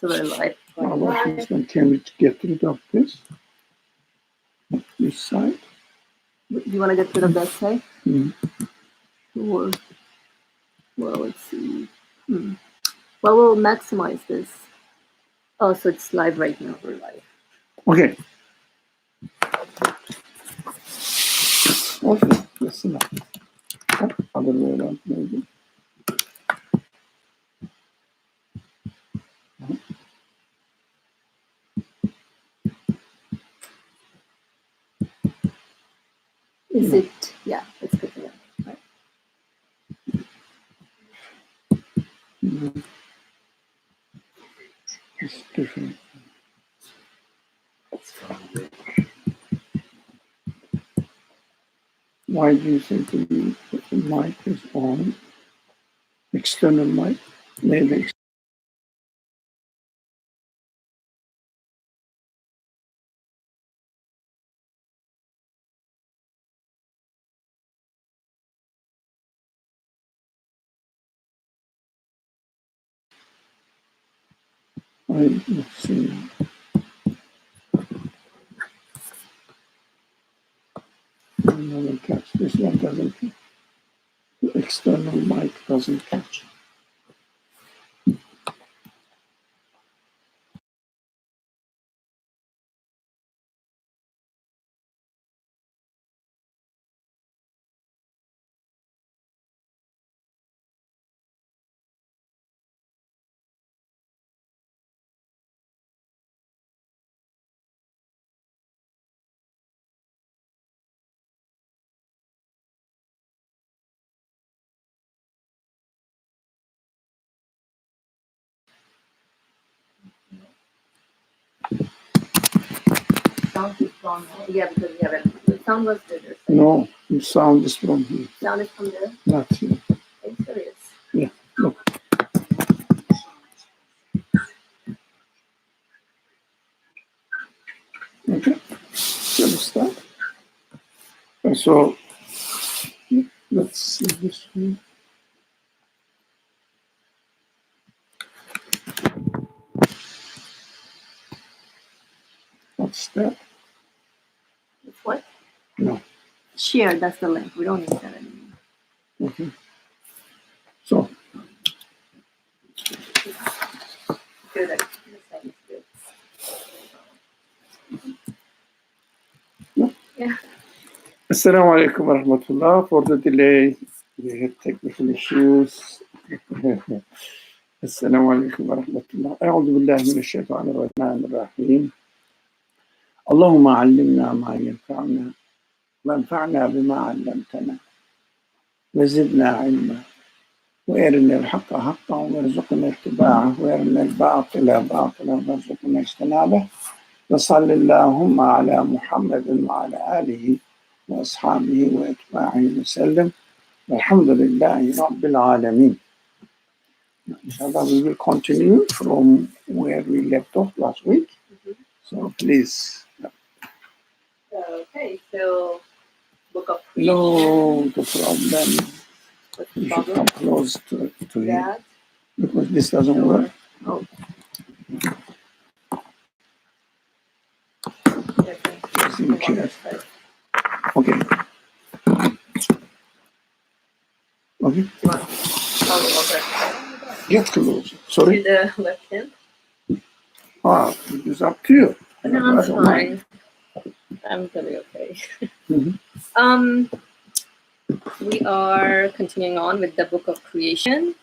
So we're live. How about this one? Can we get rid of this? This side? You want to get rid of that side? Mm. Or, well, let's see. Well, we'll maximize this. Oh, so it's live right now. We're live. Okay. Okay, that's enough. Other way around, maybe. Is it? Yeah, it's good enough. Right. It's different. Why do you think the mic is on? External mic? Maybe. Let's see. Another catch. This one doesn't catch. The external mic doesn't catch. Sound is strong. Yeah, because we haven't. The sound was good. No, the sound is from here. Sound is from there. Not here. I'm serious. Yeah, look. Okay, shall we start? And so, let's see this one. What's that? It's what? No. Share. That's the link. We don't need that anymore. Okay. So, Good. This side is good. Yeah. Assalamu alaikum wa rahmatullah. For the delay, we had technical issues. Assalamu alaikum wa rahmatullah. أعوذ بالله من الشيطان الرحمن الرحيم. اللهم علمنا ما ينفعنا وانفعنا بما علمتنا وزدنا علما وارنا الحق حقا وارزقنا اتباعه وارنا الباطل باطلا وارزقنا اجتنابه وصل اللهم على محمد وعلى آله وأصحابه وأتباعه وسلم والحمد لله رب العالمين. Inshallah, we will continue from where we left off last week. So please. Okay, so book of No, the problem. What's the You should problem? come close to him That. because this doesn't work. Oh. See, chair. Okay. Okay. Get close. Sorry. To the left hand. It is up to you. No, I'm fine. I'm gonna be okay. We are continuing on with the Book of Creation.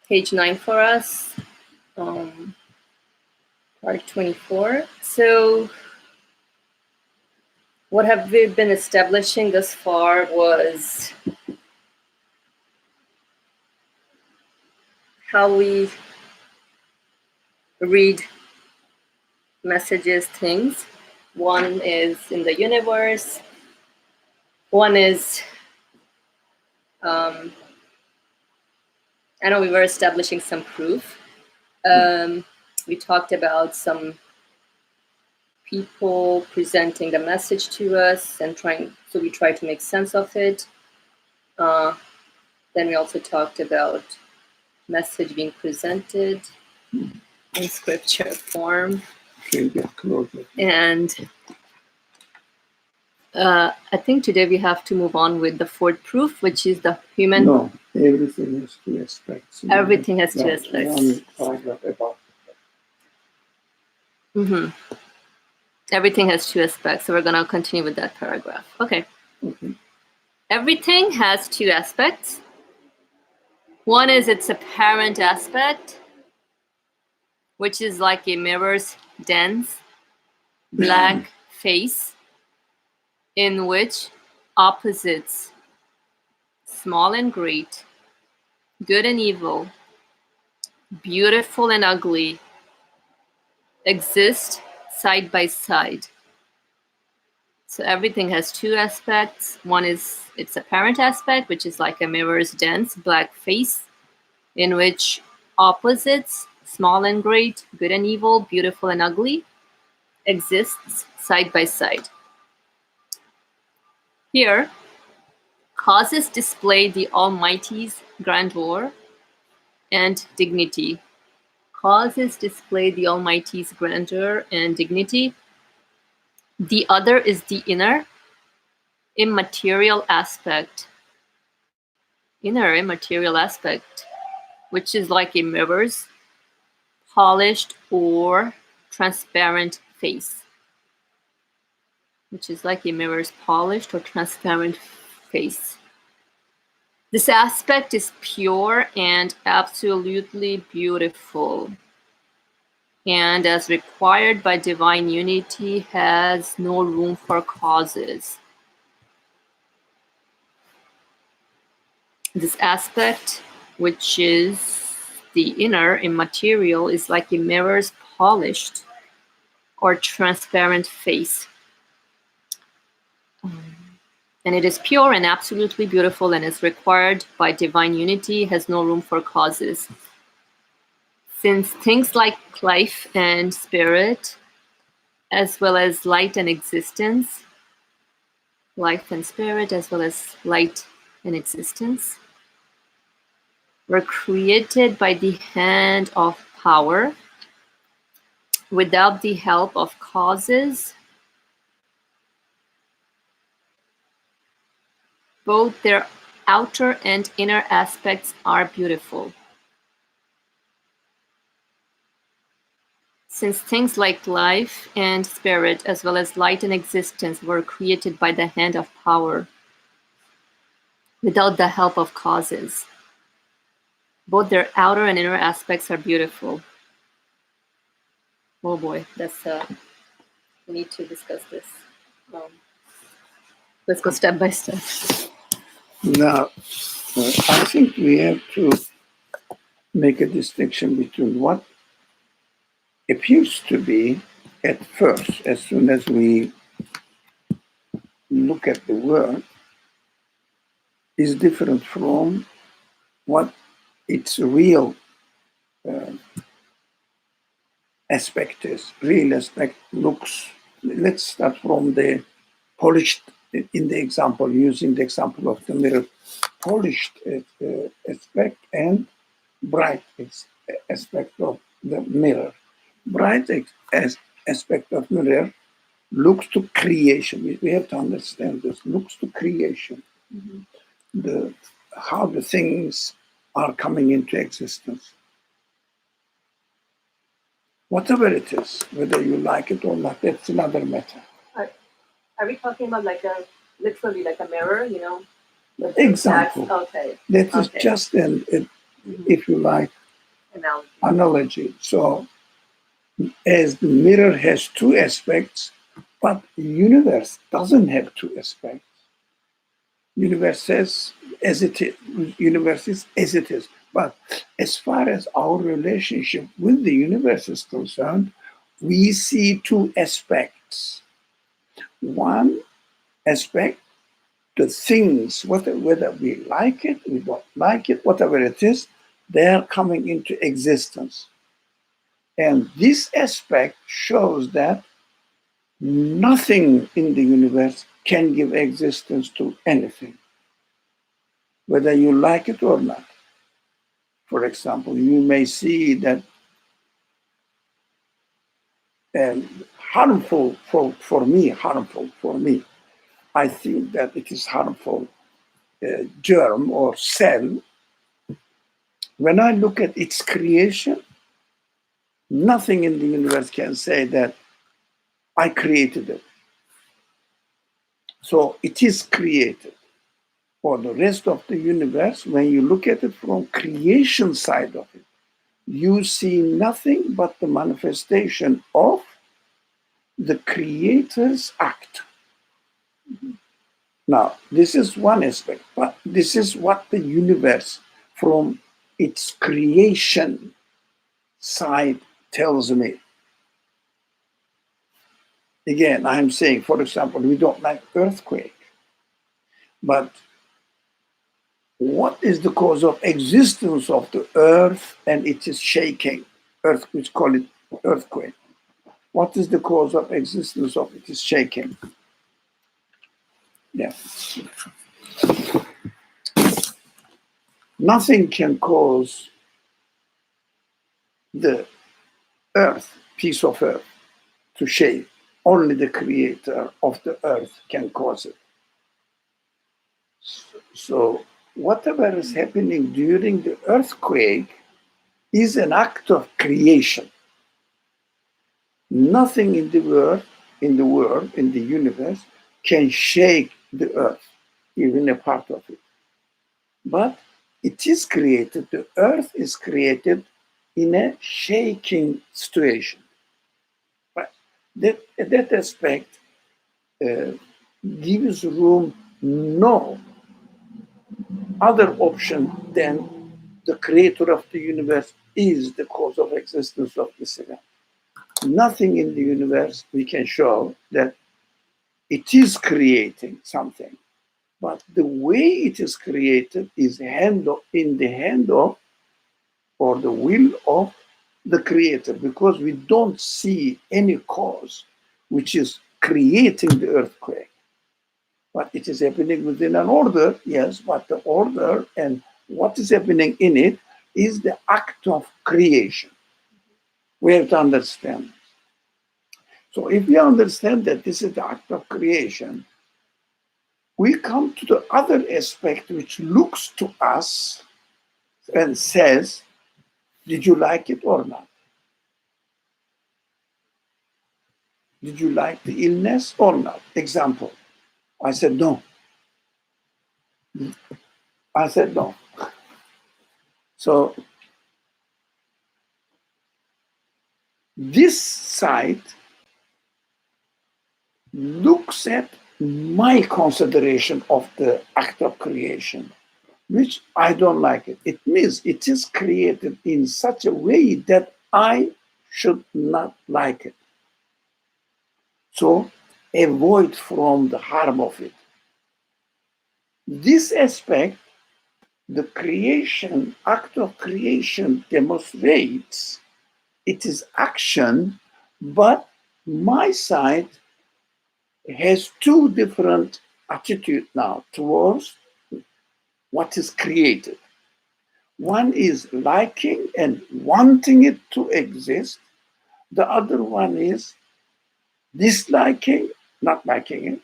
Page 9 for us. Part 24. So what have we been establishing thus far was how we read messages, things. One is in the universe. One is, I know we were establishing some proof. We talked about some people presenting the message to us and so we tried to make sense of it. Then we also talked about message being presented in scripture form. Okay, get closer. And I think today we have to move on with the fourth proof, which is the human. No, everything has two aspects. Everything has two That's aspects. one paragraph about Mm-hmm. Everything has two aspects. So we're going to continue with that paragraph. Okay. Okay. Everything has two aspects. One is its apparent aspect, which is like a mirror's dense black face in which opposites, small and great, good and evil, beautiful and ugly, exist side by side. So everything has two aspects. One is its apparent aspect, which is like a mirror's dense black face in which opposites, small and great, good and evil, beautiful and ugly, exists side by side. Here, causes display the Almighty's grandeur and dignity. Causes display the Almighty's grandeur and dignity. The other is the inner, immaterial aspect. Inner, immaterial aspect, which is like a mirror's polished or transparent face. Which is like a mirror's polished or transparent face. This aspect is pure and absolutely beautiful, and as required by divine unity, has no room for causes. This aspect, which is the inner, immaterial, is like a mirror's polished or transparent face. And it is pure and absolutely beautiful and is required by divine unity, has no room for causes. Since things like life and spirit, as well as light and existence, life and spirit, as well as light and existence, were created by the hand of power, without the help of causes, both their outer and inner aspects are beautiful. Since things like life and spirit, as well as light and existence, were created by the hand of power, without the help of causes, both their outer and inner aspects are beautiful. Oh boy, that's we need to discuss this. Let's go step by step. Now, I think we have to make a distinction between what appears to be at first, as soon as we look at the word, is different from what its real aspect is. Real aspect looks, let's start from the polished, in the example, using the example of the mirror, polished aspect and bright aspect of the mirror. Bright aspect of mirror looks to creation. We have to understand this. Looks to creation. Mm-hmm. How the things are coming into existence. Whatever it is, whether you like it or not, that's another matter. Are we talking about like literally like a mirror, you know? Example. Okay. That is just an, if you like, analogy. So, as the mirror has two aspects, but the universe doesn't have two aspects. Universe is as it is. Universe is as it is. But as far as our relationship with the universe is concerned, we see two aspects. One aspect, the things, whether we like it, we don't like it, whatever it is, they are coming into existence. And this aspect shows that nothing in the universe can give existence to anything, whether you like it or not. For example, you may see that harmful for me, I think that it is harmful germ or cell. When I look at its creation, nothing in the universe can say that I created it. So it is created. For the rest of the universe, when you look at it from creation side of it, you see nothing but the manifestation of the creator's act. Now, this is one aspect, but this is what the universe from its creation side tells me. Again, I'm saying, for example, we don't like earthquake, but what is the cause of existence of the earth and it is shaking? We call it earthquake. What is the cause of existence of it is shaking? Yeah. Nothing can cause the earth, piece of earth, to shake. Only the creator of the earth can cause it. So whatever is happening during the earthquake is an act of creation. Nothing in the world, in the universe, can shake the earth, even a part of it. But it is created, the earth is created in a shaking situation. But that aspect gives room no other option than the creator of the universe is the cause of existence of this event. Nothing in the universe we can show that it is creating something, but the way it is created is in the hand of or the will of the creator, because we don't see any cause which is creating the earthquake. But it is happening within an order, yes, but the order and what is happening in it is the act of creation. We have to understand. So if we understand that this is the act of creation, we come to the other aspect which looks to us and says, did you like it or not? Did you like the illness or not? Example, I said no. I said no. So this side looks at my consideration of the act of creation, which I don't like it. It means it is created in such a way that I should not like it. So avoid from the harm of it. This aspect, the creation, act of creation demonstrates it is action, but my side has two different attitudes now towards what is created. One is liking and wanting it to exist. The other one is disliking, not liking it,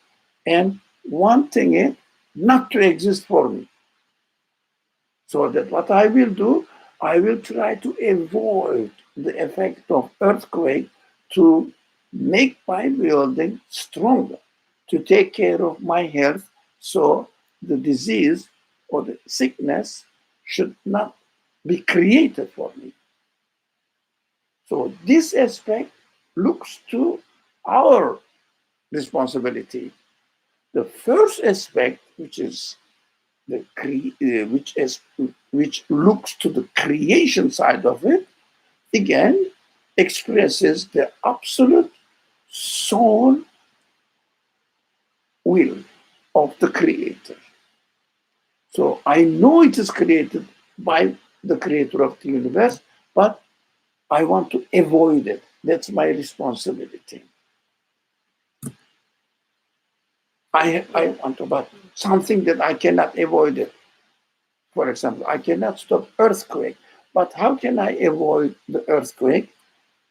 and wanting it not to exist for me. So that what I will do, I will try to avoid the effect of earthquake to make my building stronger, to take care of my health, so the disease or the sickness should not be created for me. So this aspect looks to our responsibility. The first aspect, which is which looks to the creation side of it, again expresses the absolute soul will of the creator. So I know it is created by the creator of the universe, but I want to avoid it. That's my responsibility. I want to, but something that I cannot avoid it. For example, I cannot stop earthquake, But how can I avoid the earthquake?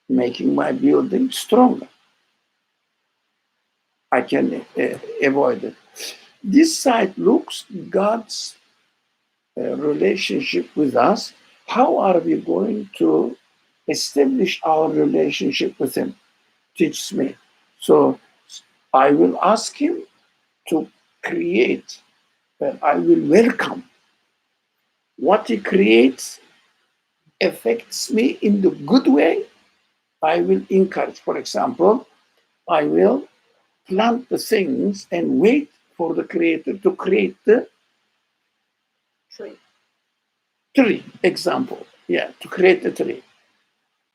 Making my building stronger. I can avoid it. This side looks God's relationship with us. How are we going to establish our relationship with Him? Teach me. So I will ask Him to create, and I will welcome. What He creates affects me in the good way. I will encourage. For example, I will plant the things and wait for the Creator to create the tree. Example, yeah, to create the tree.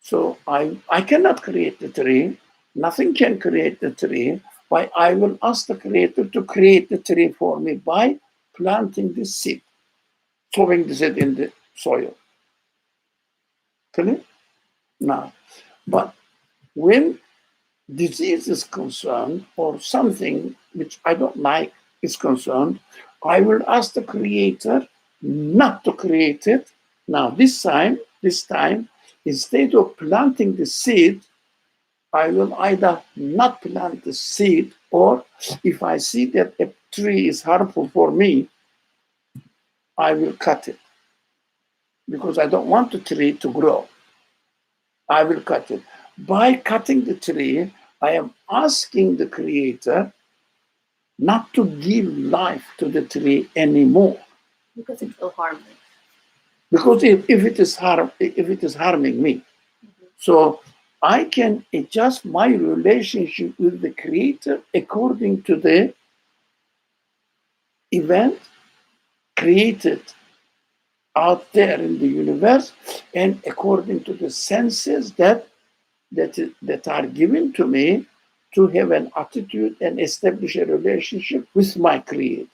So I cannot create the tree. Nothing can create the tree. But I will ask the Creator to create the tree for me by planting the seed, sowing the seed in the soil. Clear? Now, but when disease is concerned or something which I don't like is concerned, I will ask the Creator not to create it. Now, this time, instead of planting the seed, I will either not plant the seed, or if I see that a tree is harmful for me, I will cut it because I don't want the tree to grow. I will cut it. By cutting the tree, I am asking the Creator not to give life to the tree anymore. Because it will harm me. Because if it is harming me, so I can adjust my relationship with the Creator according to the event created out there in the universe and according to the senses that are given to me to have an attitude and establish a relationship with my Creator.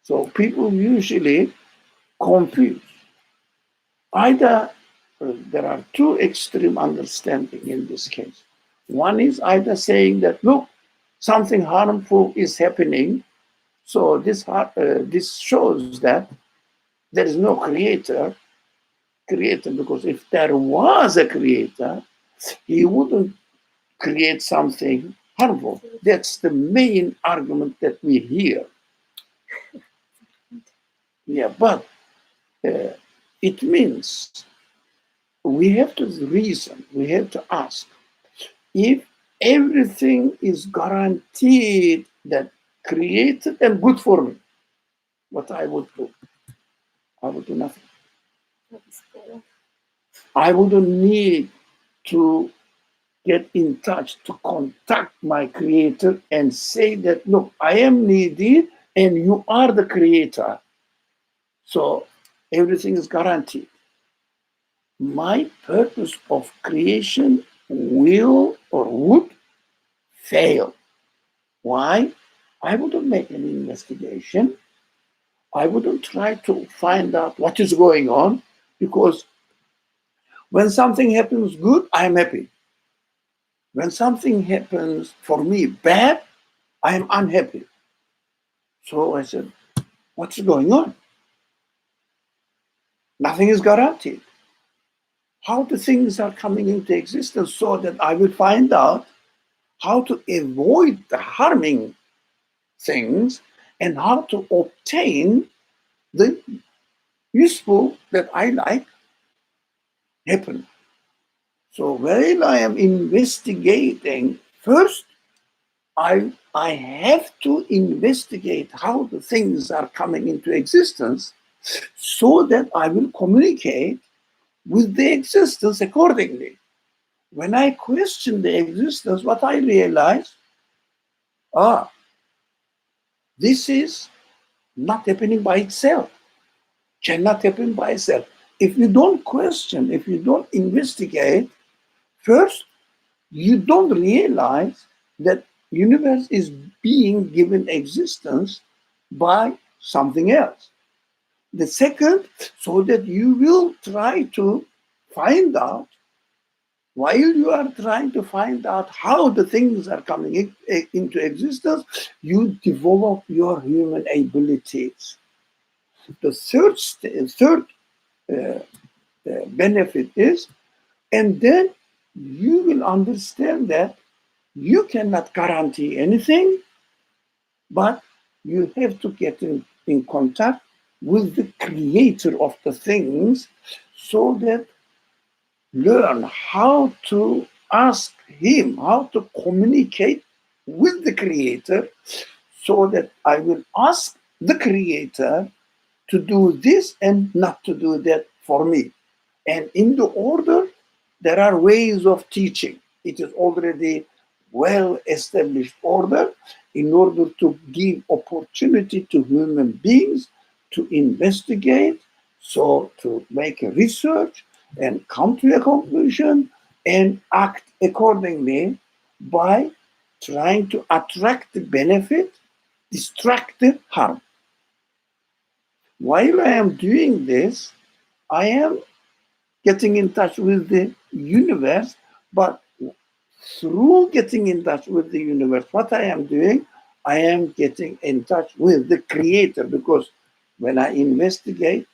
So people usually confuse. Either there are two extreme understanding in this case. One is either saying that, look, something harmful is happening, so this shows that there is no creator, because if there was a creator, he wouldn't create something harmful. That's the main argument that we hear. Yeah, but it means we have to reason, we have to ask, if everything is guaranteed that created and good for me, what I would do? I would do nothing. I wouldn't need to get in touch, to contact my Creator and say that, look, I am needy and you are the Creator. So everything is guaranteed. My purpose of creation will or would fail. Why? I wouldn't make an investigation. I wouldn't try to find out what is going on, because when something happens good, I'm happy. When something happens for me bad, I am unhappy. So I said, what's going on? Nothing is guaranteed. How the things are coming into existence so that I will find out how to avoid the harming things and how to obtain the useful that I like happen. So while I am investigating, first I have to investigate how the things are coming into existence so that I will communicate with the existence accordingly. When I question the existence, what I realize, this is not happening by itself, cannot happen by itself. If you don't question, if you don't investigate, first, you don't realize that universe is being given existence by something else. The second, so that you will try to find out, while you are trying to find out how the things are coming into existence, you develop your human abilities. The third benefit is, and then you will understand that you cannot guarantee anything, but you have to get in contact with the creator of the things, so that learn how to ask him, how to communicate with the creator, so that I will ask the creator to do this and not to do that for me. And in the order, there are ways of teaching. It is already well established order in order to give opportunity to human beings to investigate, so to make a research and come to a conclusion and act accordingly by trying to attract the benefit, distract the harm. While I am doing this, I am getting in touch with the universe, but through getting in touch with the universe, what I am doing, I am getting in touch with the creator, because when I investigate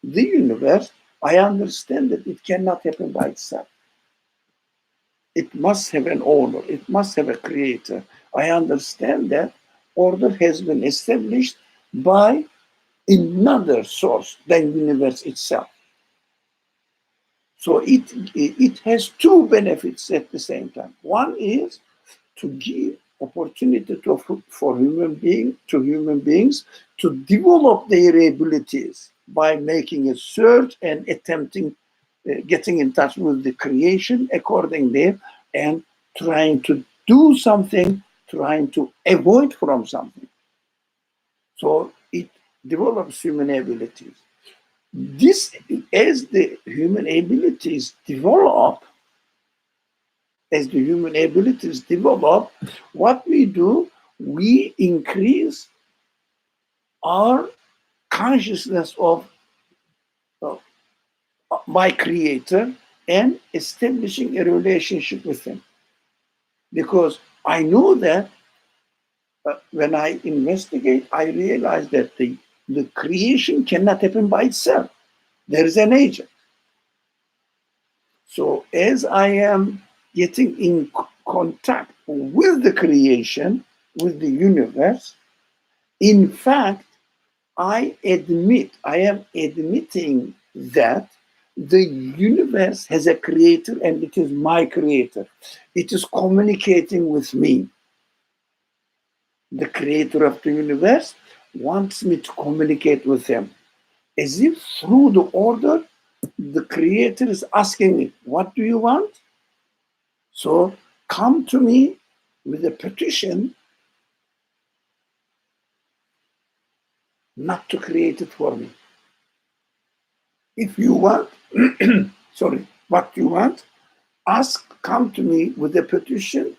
the universe, I understand that it cannot happen by itself. It must have an order, it must have a creator. I understand that order has been established by another source than universe itself. So it has two benefits at the same time. One is to give opportunity for human beings to develop their abilities by making a search and attempting getting in touch with the creation accordingly, and trying to do something, trying to avoid from something. So it develops human abilities. This, as the human abilities develop, what we do, we increase our consciousness of my creator and establishing a relationship with him. Because I know that when I investigate, I realize that the creation cannot happen by itself. There is an agent. So as I am getting in contact with the creation, with the universe, in fact, I am admitting that the universe has a creator, and it is my creator. It is communicating with me. The creator of the universe wants me to communicate with him. As if through the order, the creator is asking me, what do you want? So come to me with a petition, not to create it for me. If you want, what you want, come to me with a petition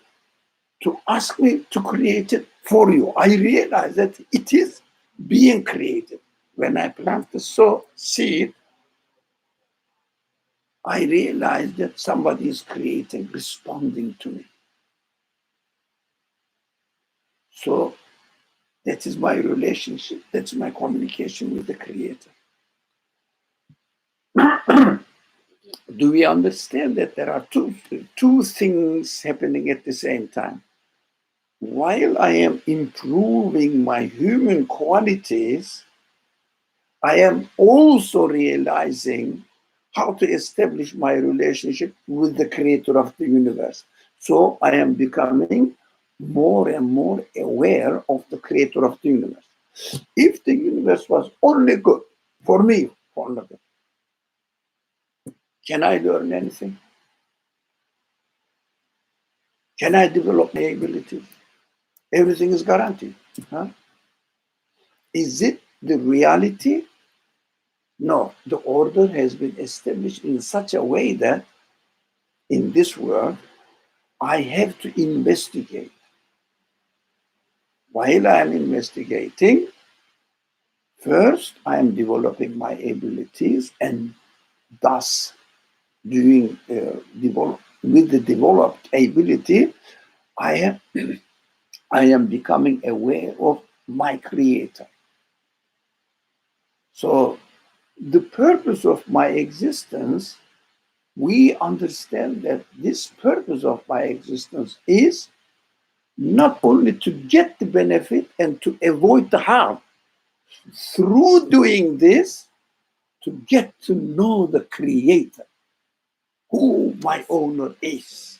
to ask me to create it for you. I realize that it is being created. When I plant the seed, I realize that somebody is creating, responding to me. So that is my relationship. That's my communication with the creator. Do we understand that there are two things happening at the same time? While I am improving my human qualities, I am also realizing how to establish my relationship with the creator of the universe. So I am becoming more and more aware of the creator of the universe. If the universe was only good for me, for nothing, can I learn anything? Can I develop my abilities? Everything is guaranteed. Huh? Is it the reality? No, the order has been established in such a way that in this world, I have to investigate. While I am investigating, first I am developing my abilities, and thus with the developed ability, I am becoming aware of my creator. So the purpose of my existence, we understand that this purpose of my existence is not only to get the benefit and to avoid the harm. Through doing this, to get to know the Creator, who my owner is.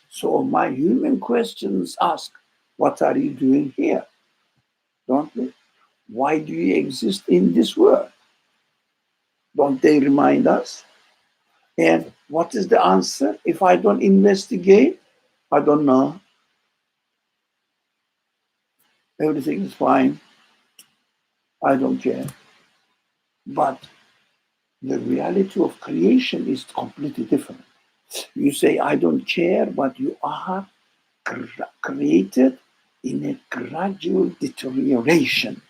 So my human questions ask, what are you doing here? Don't they? Why do you exist in this world? Don't they remind us? And what is the answer? If I don't investigate, I don't know. Everything is fine. I don't care. But the reality of creation is completely different. You say, I don't care, but you are created in a gradual deterioration,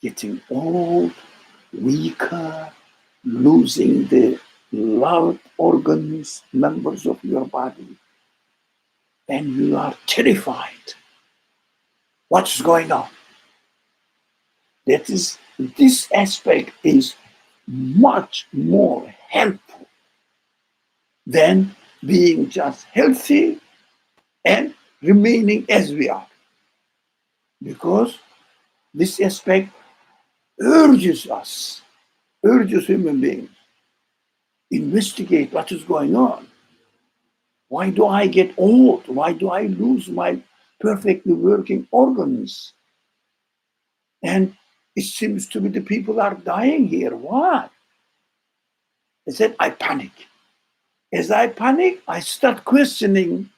getting old, weaker, losing the loved organs, members of your body, and you are terrified. What's going on? That is, this aspect is much more helpful than being just healthy and remaining as we are. Because this aspect urges us, urges human beings, investigate what is going on. Why do I get old? Why do I lose my perfectly working organs? And it seems to me the people are dying here. Why? I said, I panic. As I panic, I start questioning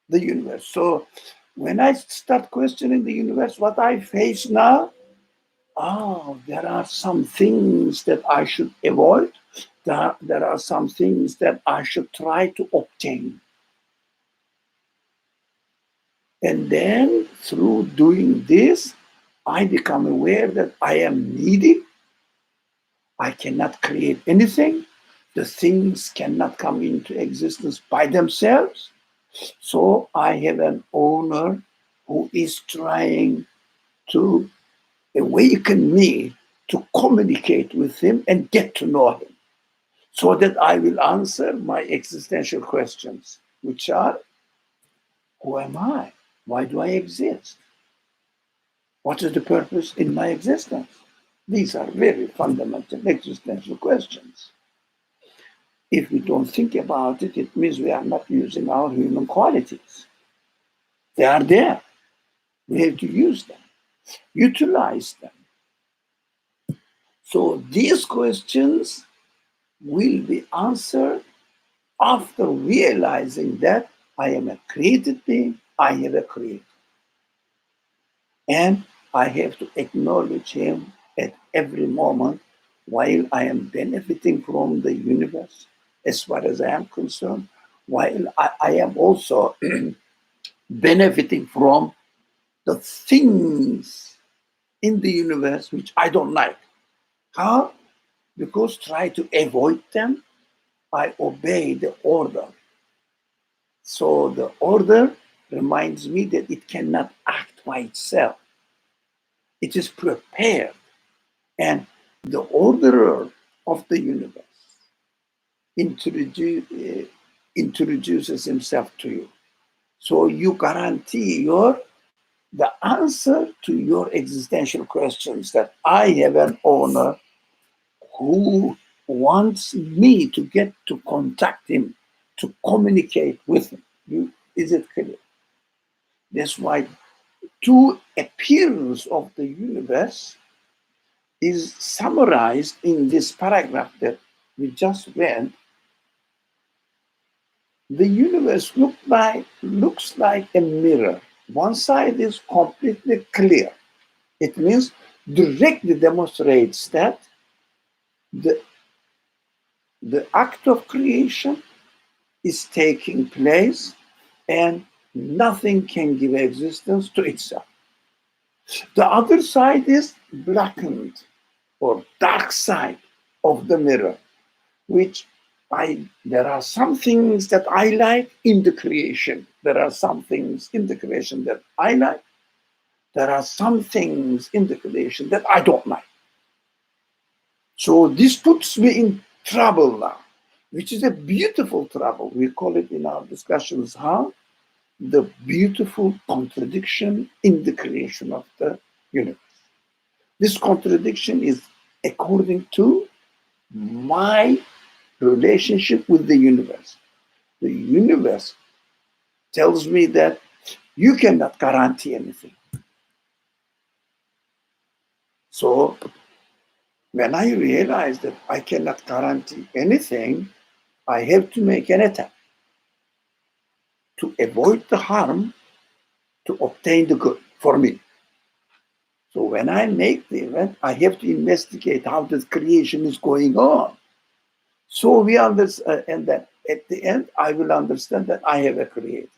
the universe. So when I start questioning the universe, what I face now, there are some things that I should avoid. There are some things that I should try to obtain. And then through doing this, I become aware that I am needy. I cannot create anything. The things cannot come into existence by themselves. So I have an owner who is trying to awaken me to communicate with him and get to know him, so that I will answer my existential questions, which are, who am I? Why do I exist? What is the purpose in my existence? These are very fundamental existential questions. If we don't think about it, it means we are not using our human qualities. They are there. We have to use them, utilize them. So these questions will be answered after realizing that I am a created being, I have a creator. And I have to acknowledge him at every moment while I am benefiting from the universe, as far as I am concerned, while I am also benefiting from the things in the universe which I don't like. How? Because try to avoid them, I obey the order. So the order reminds me that it cannot act by itself. It is prepared. And the orderer of the universe introduces himself to you. So you guarantee the answer to your existential questions, that I have an owner who wants me to get to contact him, to communicate with him. Is it clear? That's why two appearance of the universe is summarized in this paragraph that we just read. The universe looks like a mirror. One side is completely clear. It means directly demonstrates that the act of creation is taking place and nothing can give existence to itself. The other side is blackened or dark side of the mirror, which there are some things that I like in the creation. There are some things in the creation that I like. There are some things in the creation that I don't like. So this puts me in trouble now, which is a beautiful trouble. We call it in our discussions, how? The beautiful contradiction in the creation of the universe. This contradiction is according to my relationship with the universe. The universe tells me that you cannot guarantee anything. So when I realize that I cannot guarantee anything, I have to make an attempt to avoid the harm, to obtain the good for me. So when I make the event, I have to investigate how this creation is going on. So we understand, and that at the end, I will understand that I have a creator.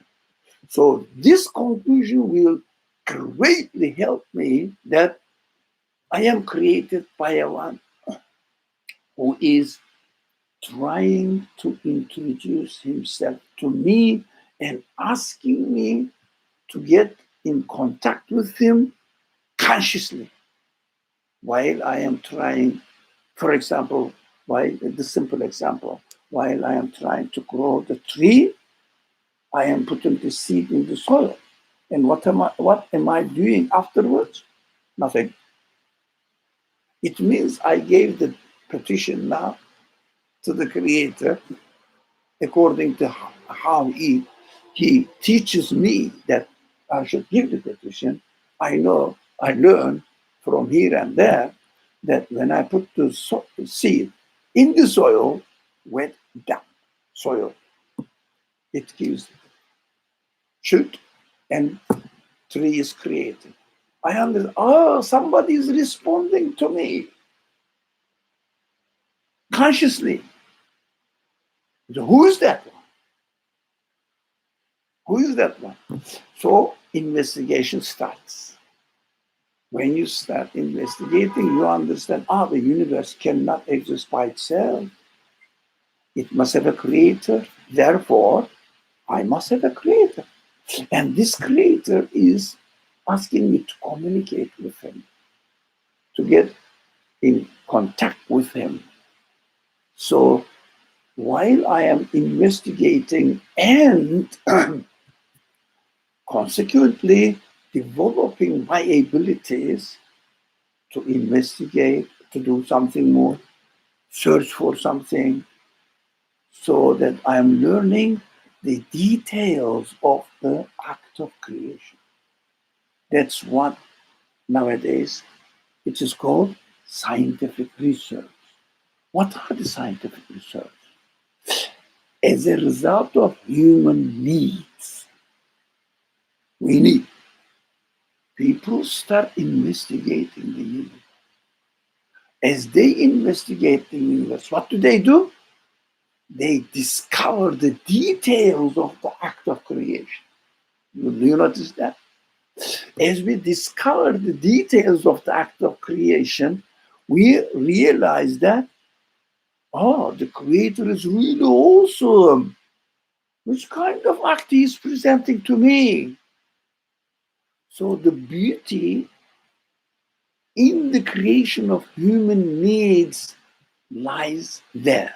So this conclusion will greatly help me that I am created by a one who is trying to introduce himself to me and asking me to get in contact with him consciously while I am trying, for example, while the simple example, while I am trying to grow the tree, I am putting the seed in the soil. And what am I doing afterwards? Nothing. It means I gave the petition now to the Creator according to how he teaches me that I should give the petition. I know, I learn from here and there that when I put the seed in the soil, wet down soil, it gives shoot and tree is created. I understand, oh, somebody is responding to me consciously. So who is that one? Who is that one? So investigation starts. When you start investigating, you understand, the universe cannot exist by itself. It must have a creator. Therefore, I must have a creator. And this creator is asking me to communicate with him, to get in contact with him. So while I am investigating and consequently developing my abilities to investigate, to do something more, search for something, so that I'm learning the details of the act of creation. That's what nowadays it is called scientific research. What are the scientific research? As a result of human needs, we need people start investigating the universe. As they investigate the universe, what do? They discover the details of the act of creation. Do you notice that? As we discover the details of the act of creation, we realize that, the Creator is really awesome. Which kind of act he is presenting to me? So the beauty in the creation of human needs lies there.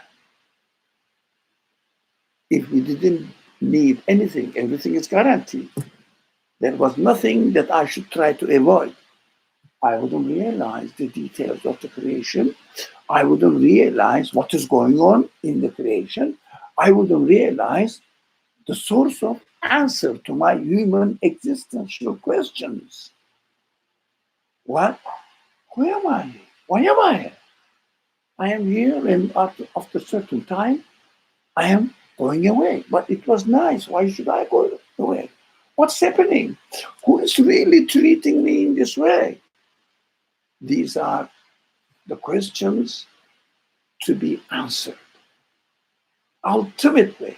If we didn't need anything, everything is guaranteed. There was nothing that I should try to avoid. I wouldn't realize the details of the creation. I wouldn't realize what is going on in the creation. I wouldn't realize the source of answer to my human existential questions. What? Who am I? Why am I here? I am here, and after a certain time, I am going away. But it was nice. Why should I go away? What's happening? Who is really treating me in this way? These are the questions to be answered. Ultimately,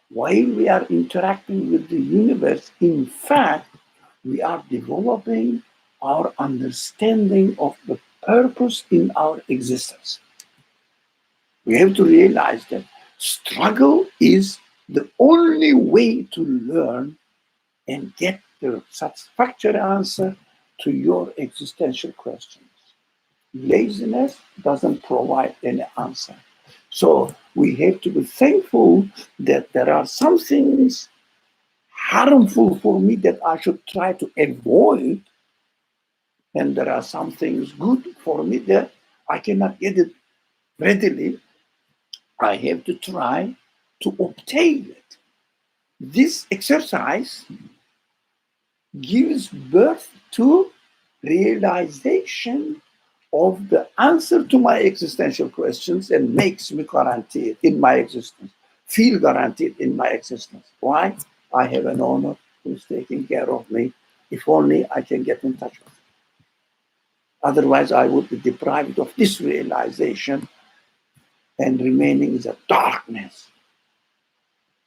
while we are interacting with the universe, in fact, we are developing our understanding of the purpose in our existence. We have to realize that struggle is the only way to learn and get the satisfactory answer to your existential questions. Laziness doesn't provide any answer. So we have to be thankful that there are some things harmful for me that I should try to avoid, and there are some things good for me that I cannot get it readily. I have to try to obtain it. This exercise gives birth to realization of the answer to my existential questions and makes me guaranteed in my existence, feel guaranteed in my existence. Why? I have an owner who's taking care of me. If only I can get in touch with him. Otherwise, I would be deprived of this realization and remaining in the darkness.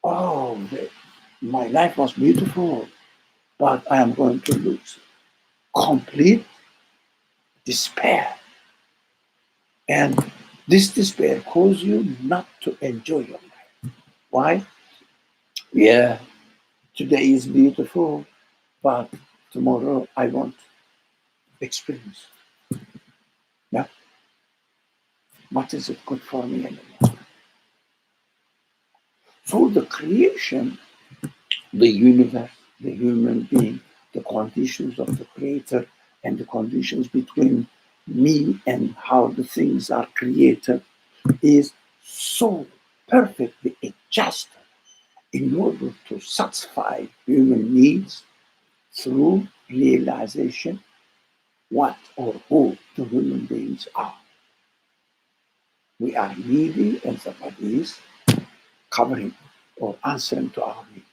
Oh, my life was beautiful, but I am going to lose. Complete despair. And this despair causes you not to enjoy your life. Why? Yeah, today is beautiful, but tomorrow I won't experience. Yeah? What is it good for me anymore? So the creation, the universe, the human being, the conditions of the creator, and the conditions between me and how the things are created is so perfectly adjusted in order to satisfy human needs through realization what or who the human beings are. We are needy, and somebody is covering or answering to our needs.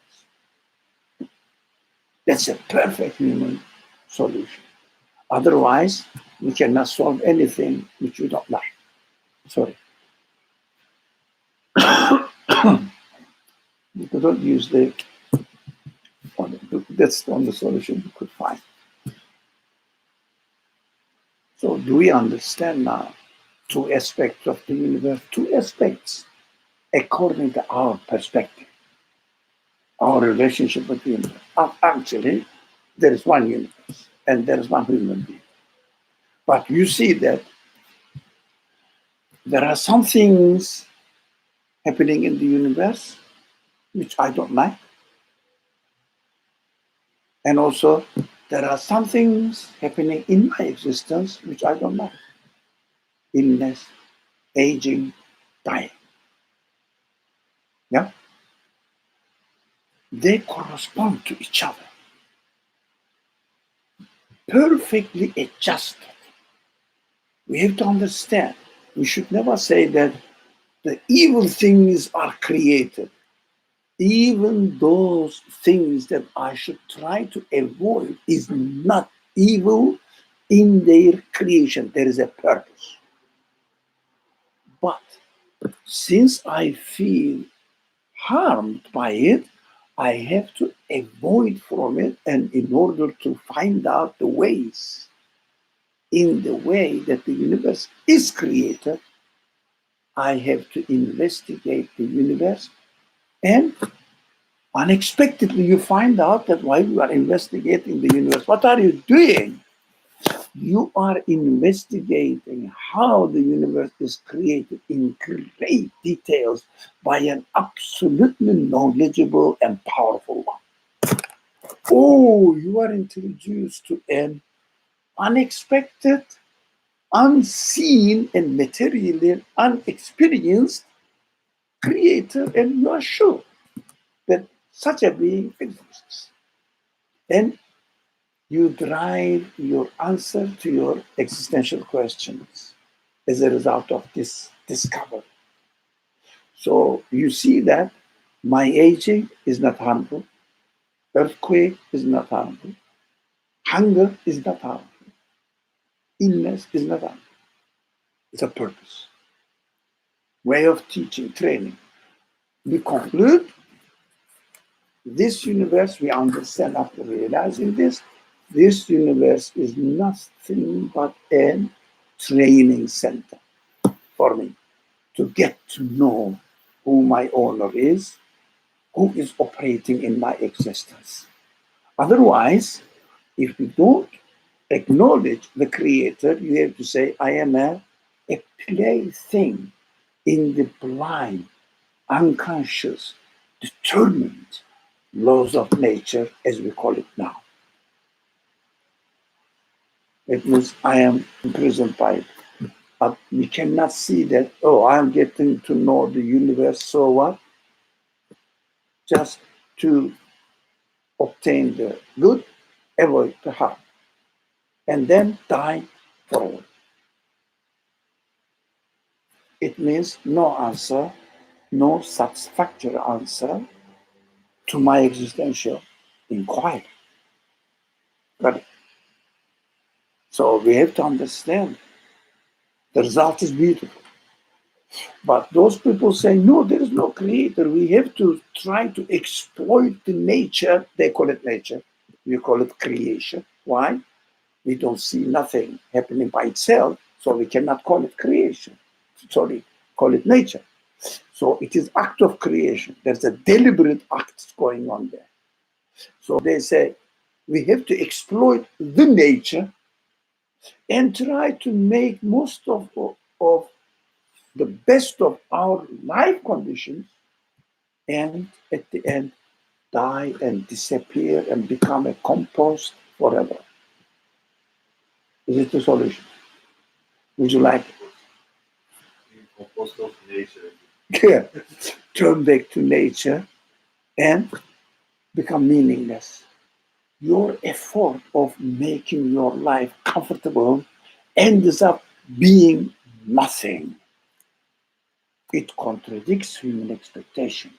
That's a perfect human solution. Otherwise, we cannot solve anything which we don't like. Sorry. We could not use that's the only solution we could find. So do we understand now two aspects of the universe? Two aspects according to our perspective, our relationship with the universe. Actually, there is one universe and there is one human being. But you see that there are some things happening in the universe which I don't like. And also, there are some things happening in my existence which I don't like. Illness, aging, dying. Yeah? They correspond to each other. Perfectly adjusted. We have to understand. We should never say that the evil things are created. Even those things that I should try to avoid is not evil in their creation. There is a purpose. But since I feel harmed by it, I have to avoid from it, and in order to find out the ways in the way that the universe is created, I have to investigate the universe, and unexpectedly you find out that while you are investigating the universe, what are you doing? You are investigating how the universe is created in great details by an absolutely knowledgeable and powerful one. Oh, you are introduced to an unexpected, unseen, and materially unexperienced creator, and you are sure that such a being exists. And you derive your answer to your existential questions as a result of this discovery. So you see that my aging is not harmful, earthquake is not harmful, hunger is not harmful, illness is not harmful. It's a purpose, way of teaching, training. We conclude this universe, we understand after realizing this universe is nothing but a training center for me to get to know who my owner is, who is operating in my existence. Otherwise, if we don't acknowledge the creator, you have to say, I am a plaything in the blind, unconscious, determined laws of nature, as we call it now. It means I am imprisoned by it. But we cannot see that, oh, I'm getting to know the universe, so what? Just to obtain the good, avoid the harm, and then die forever. It means no answer, no satisfactory answer to my existential inquiry. But so we have to understand the result is beautiful. But those people say, no, there is no creator. We have to try to exploit the nature. They call it nature. We call it creation. Why? We don't see nothing happening by itself, so we cannot call it creation. Sorry, call it nature. So it is act of creation. There's a deliberate act going on there. So they say, we have to exploit the nature and try to make most of the best of our life conditions, and at the end die and disappear and become a compost forever. Is it the solution? Would you like Compost of nature. yeah, turn back to nature and become meaningless? Your effort of making your life comfortable ends up being nothing. It contradicts human expectations,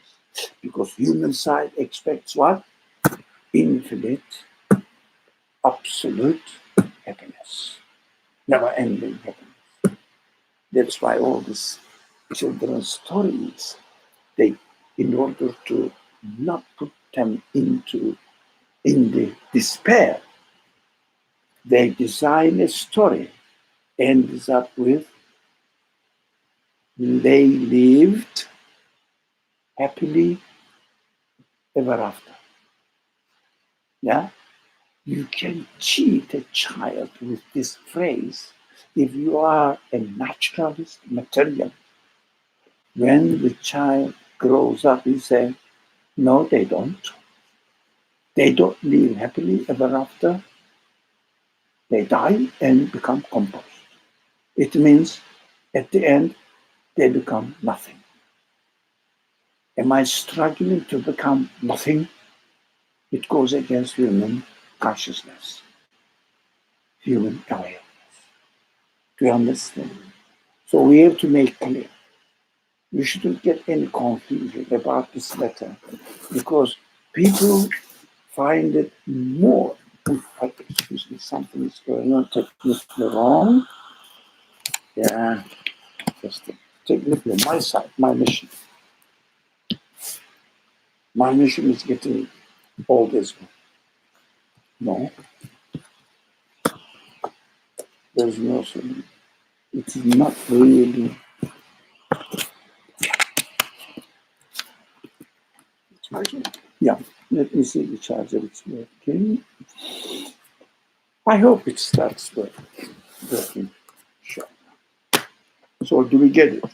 because human side expects what? Infinite, absolute happiness, never ending happiness. That's why all these children's stories, they, in order to not put them in the despair, they design a story, ends up with they lived happily ever after. Yeah? You can cheat a child with this phrase if you are a naturalist, material. When the child grows up, you say, no, they don't. They don't live happily ever after. They die and become compost. It means at the end, they become nothing. Am I struggling to become nothing? It goes against human consciousness, human awareness. Do you understand? So we have to make clear. You shouldn't get any confusion about this letter, because people find it more. Excuse me, something is going on technically wrong. Yeah, just technically my side, my mission. My mission is getting all this. No, there's no solution. It is not really. Charger? Yeah, let me see the charger. It's working. I hope it starts working. Sure. So do we get it?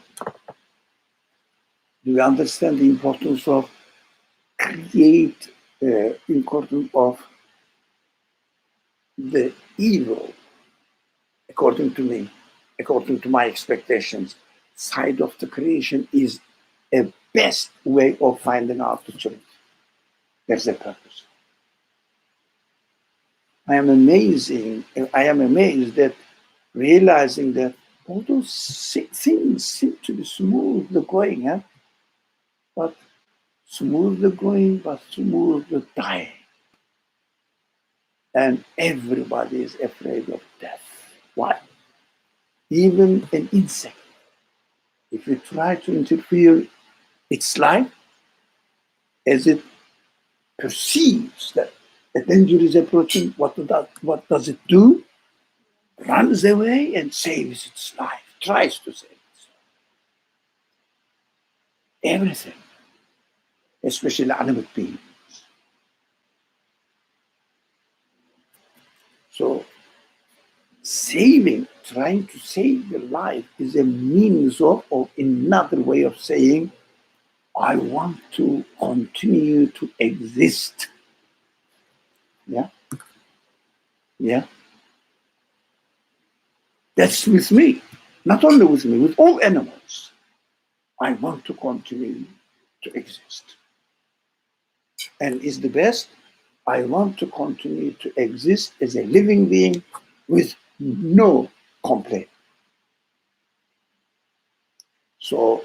Do we understand the importance of importance of the evil, according to me, according to my expectations, side of the creation is a best way of finding out the truth. There's a purpose. I am amazed that realizing that all those things seem to be smoothly going, but smoothly going, but smoothly dying. And everybody is afraid of death. Why? Even an insect, if you try to interfere its life, as it perceives that a danger is approaching, what does it do? Runs away and saves its life, tries to save its life. Everything, especially animate beings. So trying to save your life is a means of, or another way of saying, I want to continue to exist. Yeah? Yeah? That's with me. Not only with me, with all animals. I want to continue to exist. And is the best, I want to continue to exist as a living being with no complaint. So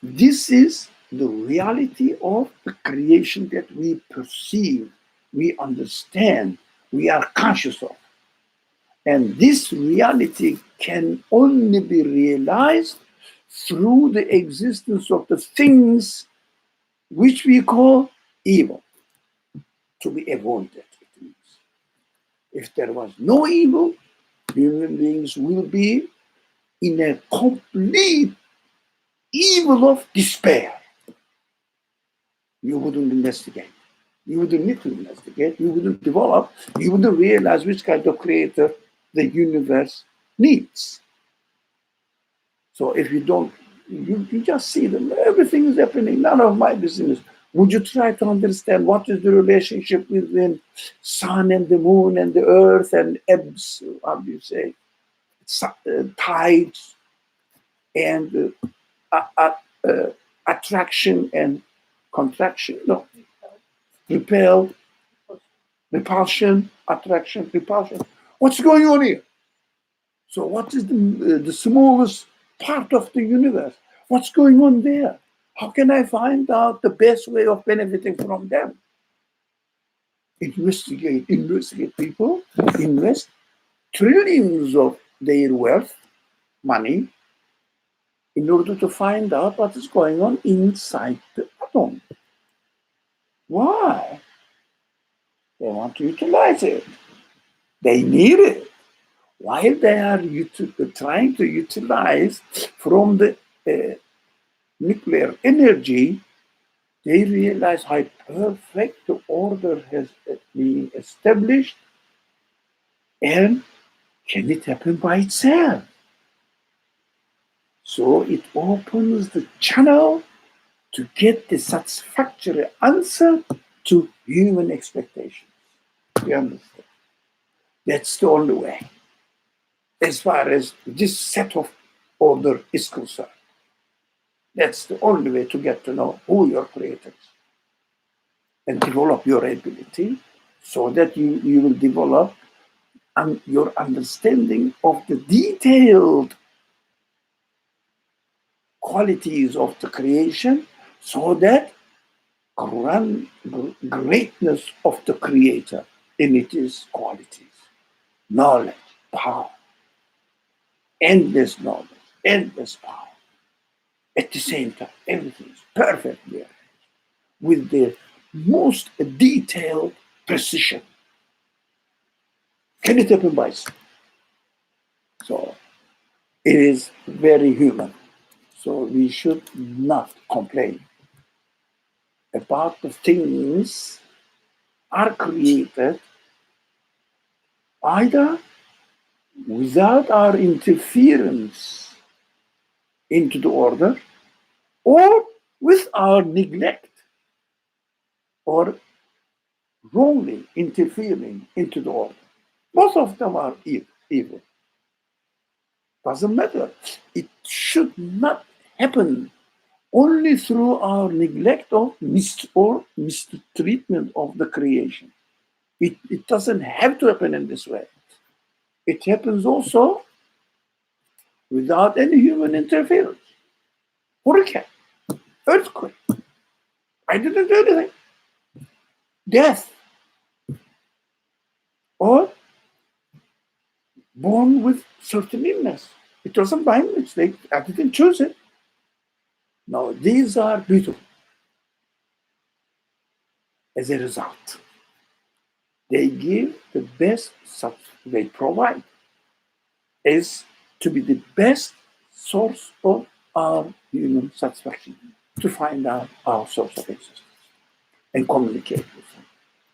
this is the reality of the creation that we perceive, we understand, we are conscious of. And this reality can only be realized through the existence of the things which we call evil, to be avoided. It means. If there was no evil, human beings will be in a complete evil of despair. You wouldn't investigate. You wouldn't need to investigate. You wouldn't develop. You wouldn't realize which kind of creator the universe needs. So if you don't, you just see them. Everything is happening. None of my business. Would you try to understand what is the relationship between sun and the moon and the earth and ebbs, how do you say, tides and attraction and contraction? No. Repel, repulsion, attraction, repulsion. What's going on here? So what is the smallest part of the universe? What's going on there? How can I find out the best way of benefiting from them? Investigate people, invest trillions of their wealth, money, in order to find out what is going on inside the atom. Why? They want to utilize it. They need it. While they are trying to utilize from the nuclear energy, they realize how perfect the order has been established, and can it happen by itself? So it opens the channel to get the satisfactory answer to human expectations. You understand? That's the only way, as far as this set of order is concerned. That's the only way to get to know who your creator is and develop your ability so that you will develop your understanding of the detailed qualities of the creation, so that greatness of the creator in its qualities, knowledge, power, endless knowledge, endless power. At the same time, everything is perfectly arranged with the most detailed precision. Can it happen by itself? So it is very human. So we should not complain about the things are created either without our interference into the order, or with our neglect or wrongly interfering into the order. Both of them are evil. Doesn't matter. It should not happen only through our neglect or mistreatment of the creation. It doesn't have to happen in this way. It happens also without any human interference. Hurricane, earthquake. I didn't do anything. Death. Or born with certain illness. It wasn't by mistake. I didn't choose it. No, these are beautiful. As a result, they give the best, they provide is to be the best source of our human satisfaction, to find out our source of existence and communicate with him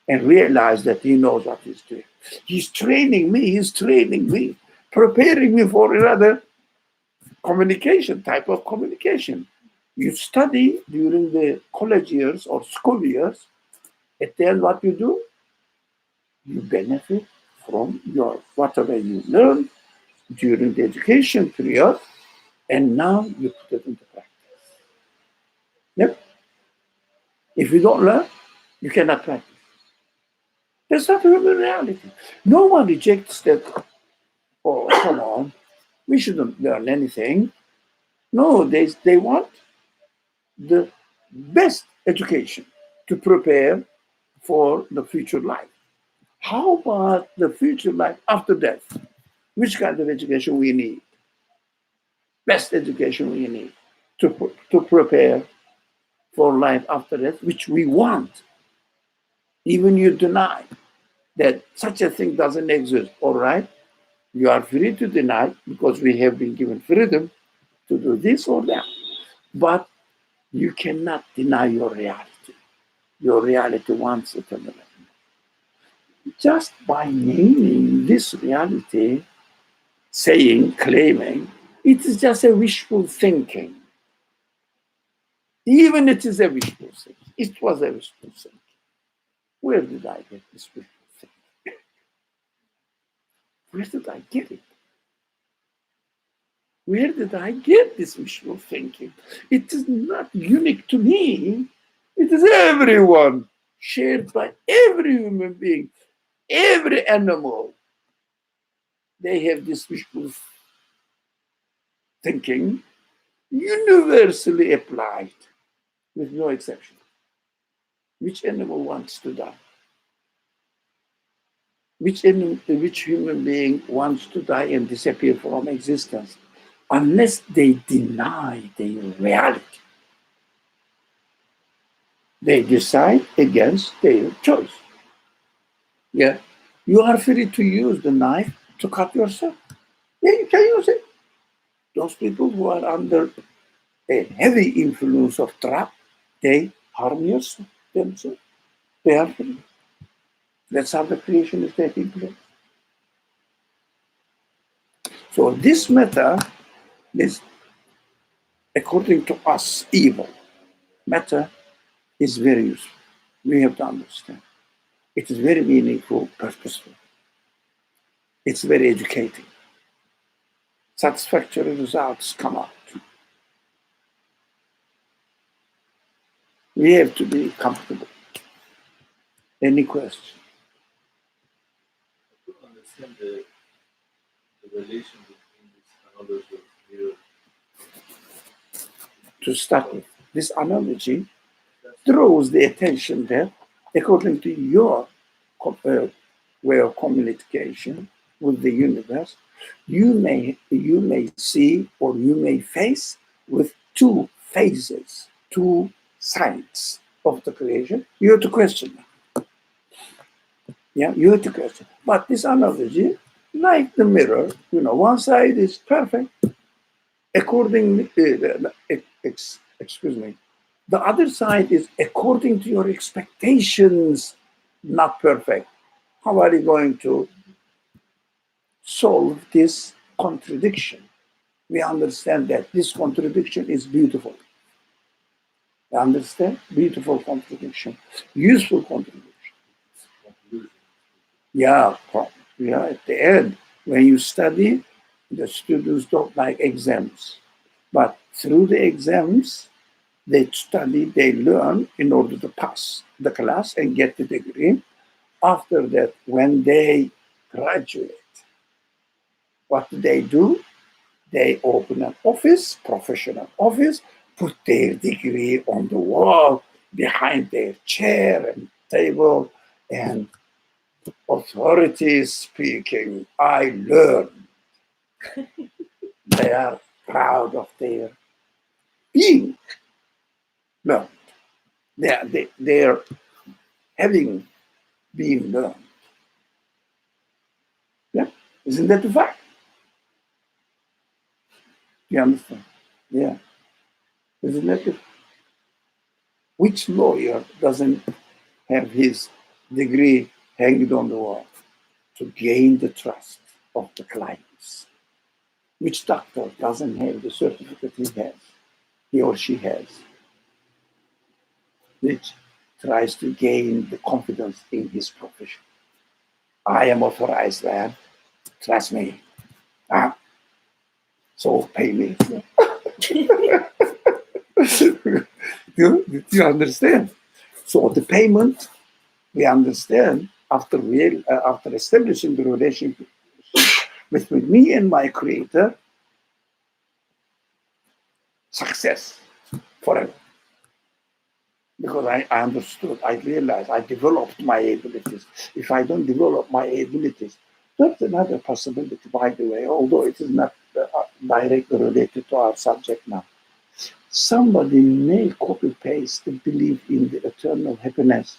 and realize that he knows what he's doing. He's training me. preparing me for another communication, type of communication. You study during the college years or school years, and then what you do? You benefit from your whatever you learn during the education period, and now you put it into practice. Yep. If you don't learn, you cannot practice. That's not human reality. No one rejects that. Oh, come on, we shouldn't learn anything. No, they want the best education to prepare for the future life. How about the future life after death? Which kind of education we need? Best education we need to prepare for life after death, which we want. Even you deny that such a thing doesn't exist, all right? You are free to deny because we have been given freedom to do this or that. But you cannot deny your reality. Your reality wants it. Just by naming this reality, saying, claiming, it is just a wishful thinking. Even it is a wishful thinking. It was a wishful thinking. Where did I get this wishful thinking? Where did I get it? Where did I get this wishful thinking? It is not unique to me. It is everyone, shared by every human being, every animal. They have this wishful thinking universally applied with no exception. Which animal wants to die? Which human being wants to die and disappear from existence? Unless they deny their reality. They decide against their choice. Yeah, you are free to use the knife to cut yourself. Yeah, you can use it. Those people who are under a heavy influence of trap, they harm themselves. They are free. That's how the creation is taking place. So this matter is, according to us, evil. Matter is very useful. We have to understand. It is very meaningful, purposeful. It's very educating. Satisfactory results come out. We have to be comfortable. Any question? I don't understand the relation between this analogy of mirror. To start with, this analogy draws the attention that, according to your way of communication with the universe, you may see or you may face with two phases, two sides of the creation. You have to question them. Yeah, you have to question. But this analogy, like the mirror, one side is perfect, according, excuse me, the other side is according to your expectations, not perfect. How are you going to solve this contradiction? We understand that this contradiction is beautiful. You understand? Beautiful contradiction, useful contradiction. Yeah, at the end, when you study, the students don't like exams. But through the exams, they study, they learn in order to pass the class and get the degree. After that, when they graduate, what do? They open an office, professional office, put their degree on the wall, behind their chair and table, and authorities speaking, I learned. They are proud of their being learned. They're having been learned. Yeah, isn't that the fact? You understand? Yeah, isn't that the fact? Which lawyer doesn't have his degree hanging on the wall to gain the trust of the client? doctors. Which doctor doesn't have the certificate he or she has, which tries to gain the confidence in his profession? I am authorized, man. Trust me. So pay me. You understand? So the payment, we understand after establishing the relationship between me and my creator, success forever. Because I understood, I realized, I developed my abilities. If I don't develop my abilities, that's another possibility, by the way, although it is not directly related to our subject now. Somebody may copy-paste the belief in the eternal happiness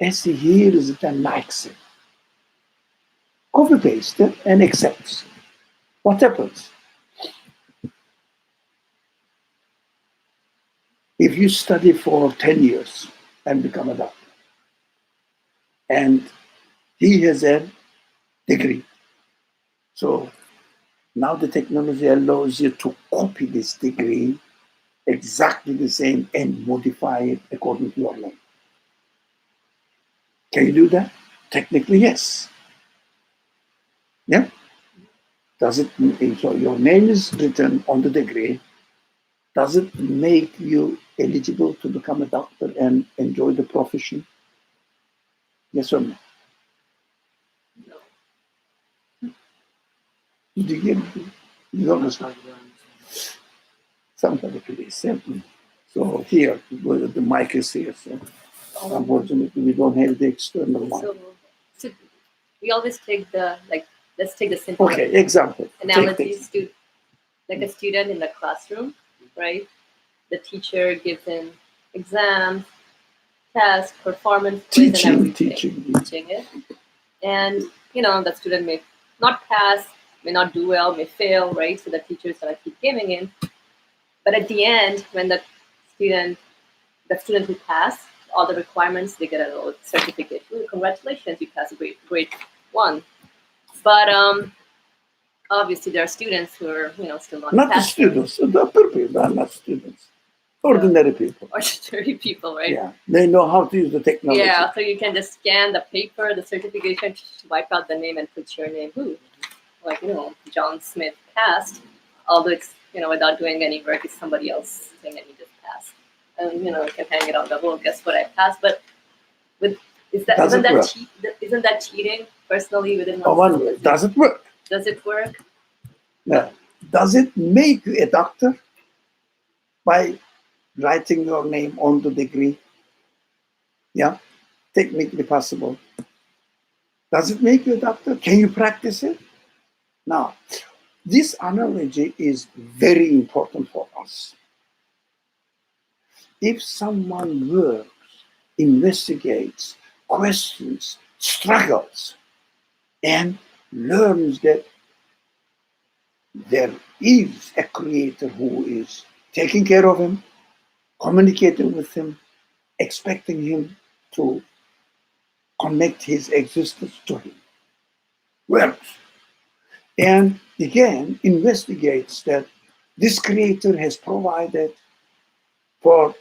as he hears it and likes it. Copy-paste it and accepts. What happens? If you study for 10 years and become a doctor, and he has a degree, so now the technology allows you to copy this degree exactly the same and modify it according to your name. Can you do that? Technically, yes. Yeah? Does it, so your name is written on the degree, does it make you eligible to become a doctor and enjoy the profession? Yes or no? No. Do you understand? Somebody please help me. So here, the mic is here. So unfortunately, we don't have the external mic. So we always take let's take the simple example. analogy, like a student in the classroom, right? The teacher gives him exams, tests, performance quiz, and everything, teaching it. And, the student may not pass, may not do well, may fail, right? So the teacher is going to keep giving him. But at the end, when the student who passed all the requirements, they get a little certificate. Ooh, congratulations, you passed grade 1. But obviously, there are students who are, still not passing. The students, the people are not students. Ordinary people. Ordinary people, right? Yeah, they know how to use the technology. Yeah, so you can just scan the paper, the certification, wipe out the name and put your name. Ooh, like, John Smith passed, although it's, without doing any work, it's somebody else saying that he just passed. And, you can hang it on the wall, guess what, I passed. But isn't that cheating personally within oneself? Does it work? Does it work? No. Does it make you a doctor by writing your name on the degree? Yeah, technically possible. Does it make you a doctor? Can you practice it? Now, this analogy is very important for us. If someone works, investigates, questions, struggles, and learns that there is a creator who is taking care of him, communicating with him, expecting him to connect his existence to him, works. And again, investigates that this creator has provided for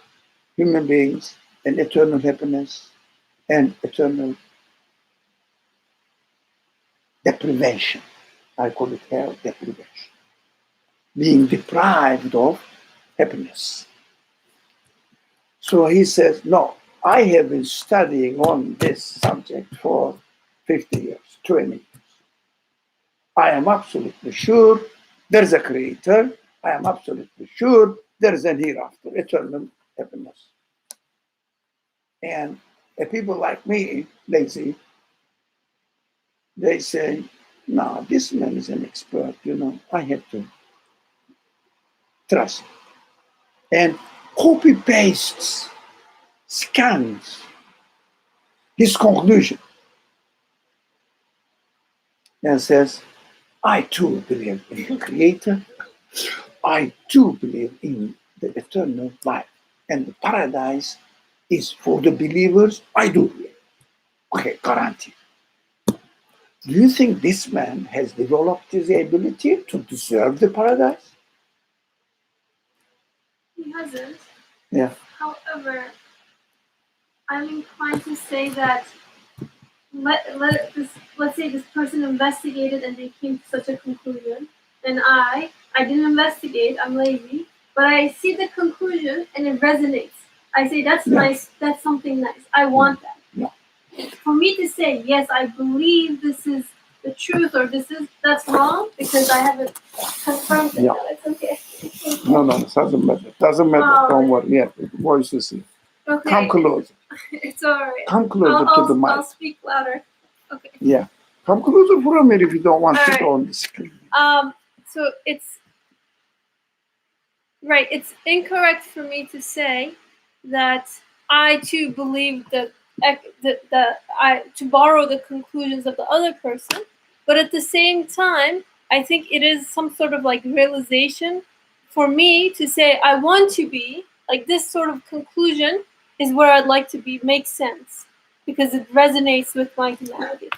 human beings an eternal happiness and eternal deprivation. I call it hell deprivation. Being deprived of happiness. So he says, no, I have been studying on this subject for 50 years, 20 years. I am absolutely sure there's a creator. I am absolutely sure there's an hereafter, eternal happiness. And people like me, they say, no, this man is an expert, I have to trust. And copy-pastes, scans his conclusion and says, I too believe in the creator. I too believe in the eternal life. And the paradise is for the believers. I do believe. Okay, guarantee. Do you think this man has developed his ability to deserve the paradise? He hasn't. Yeah. However, I'm inclined to say that let's say this person investigated and they came to such a conclusion, and I didn't investigate, I'm lazy, but I see the conclusion and it resonates. I say that's Yeah. nice, that's something nice. I want that. Yeah. For me to say yes, I believe this is the truth or that's wrong because I haven't confirmed it. Yeah. No, it's okay. No, it doesn't matter. Doesn't matter. Oh, Don't worry. Yeah, the voice is here. Okay. Come closer. It's alright. Come closer to the mic. I'll speak louder. Okay. Yeah. Come closer for a minute if you don't want All to right. go on the screen. So it's right. It's incorrect for me to say that I too believe that to borrow the conclusions of the other person, but at the same time, I think it is some sort of like realization for me to say I want to be like this sort of conclusion is where I'd like to be. Makes sense because it resonates with my humanity,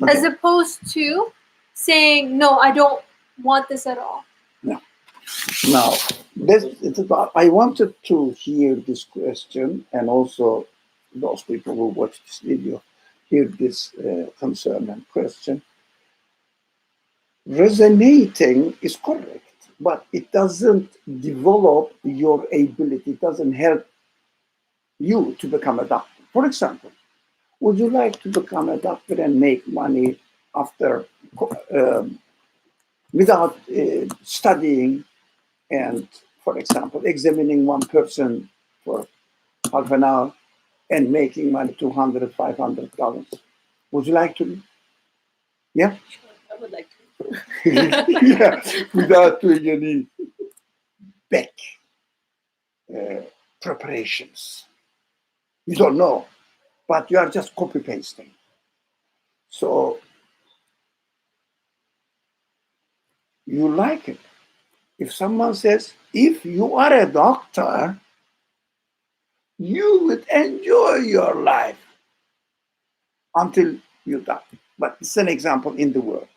Okay. as opposed to saying no, I don't want this at all. Now, I wanted to hear this question, and also those people who watch this video hear this concern and question. Resonating is correct, but it doesn't develop your ability. It doesn't help you to become a doctor. For example, would you like to become a doctor and make money after without studying and, for example, examining one person for half an hour and making money $200, $500? Would you like to? Yeah? I would like to. Yeah, without doing any back preparations. You don't know, but you are just copy pasting. So you like it. If someone says, if you are a doctor, you would enjoy your life until you die. But it's an example in the world.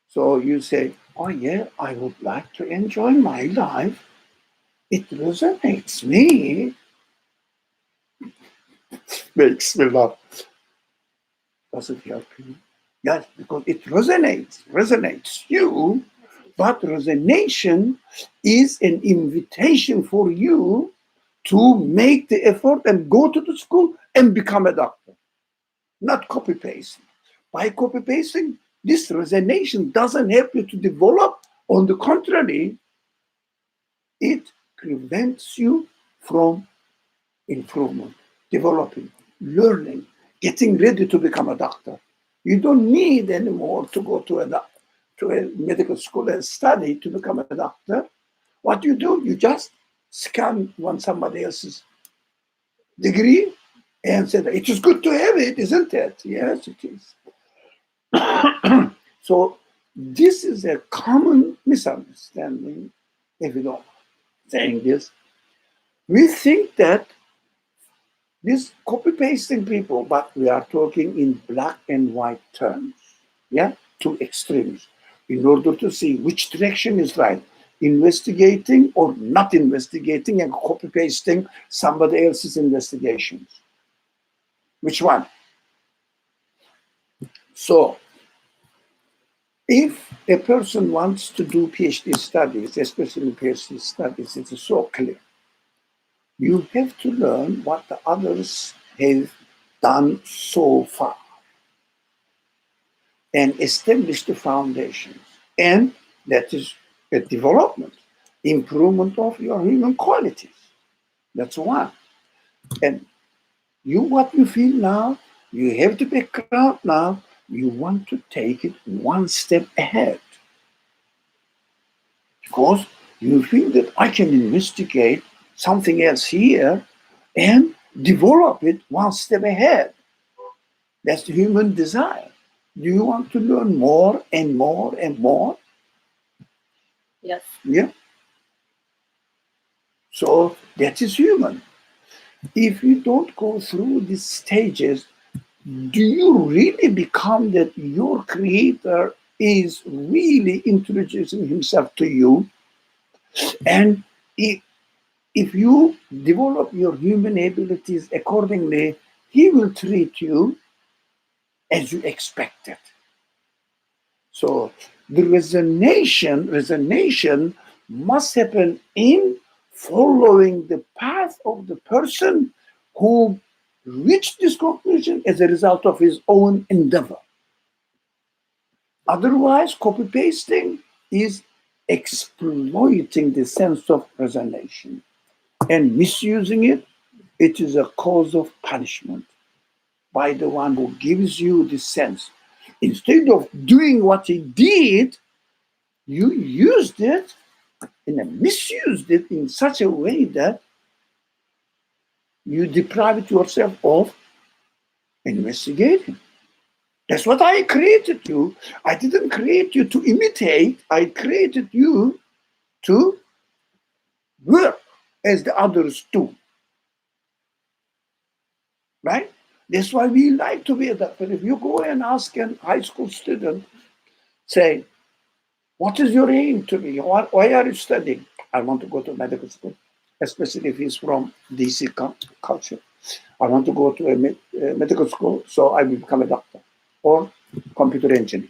So you say, oh yeah, I would like to enjoy my life. It resonates me. Makes me laugh. Does it help you? Yes, because it resonates you, but resonation is an invitation for you to make the effort and go to the school and become a doctor, not copy paste. By copy pasting, this resonation doesn't help you to develop. On the contrary, it prevents you from improvement, developing, learning, getting ready to become a doctor. You don't need anymore to go to a medical school and study to become a doctor. What you do, you just scan somebody else's degree and say, it is good to have it, isn't it? Yes, it is. So this is a common misunderstanding, if you don't saying this. We think that this copy-pasting people, but we are talking in black and white terms, yeah? Two extremes, in order to see which direction is right, investigating or not investigating and copy-pasting somebody else's investigations. Which one? So, if a person wants to do PhD studies, especially PhD studies, it is so clear. You have to learn what the others have done so far and establish the foundations. And that is a development, improvement of your human qualities. That's one. And what you feel now, you have the background now, you want to take it one step ahead. Because you feel that I can investigate something else here and develop it one step ahead. That's the human desire. Do you want to learn more and more and more? Yes. Yeah. So that is human. If you don't go through these stages, do you really become that your creator is really introducing himself to you? And if you develop your human abilities accordingly, he will treat you as you expected. So the resignation must happen in following the path of the person who reached this conclusion as a result of his own endeavor. Otherwise, copy pasting is exploiting the sense of resignation and misusing it. It is a cause of punishment by the one who gives you the sense. Instead of doing what he did, you used it and misused it in such a way that you deprived yourself of investigating. That's what I created you. I didn't create you to imitate. I created you to work as the others do. Right? That's why we like to be a doctor. If you go and ask a high school student, say, what is your aim to be? Why are you studying? I want to go to medical school, especially if he's from DC culture. I want to go to a medical school so I will become a doctor or computer engineer.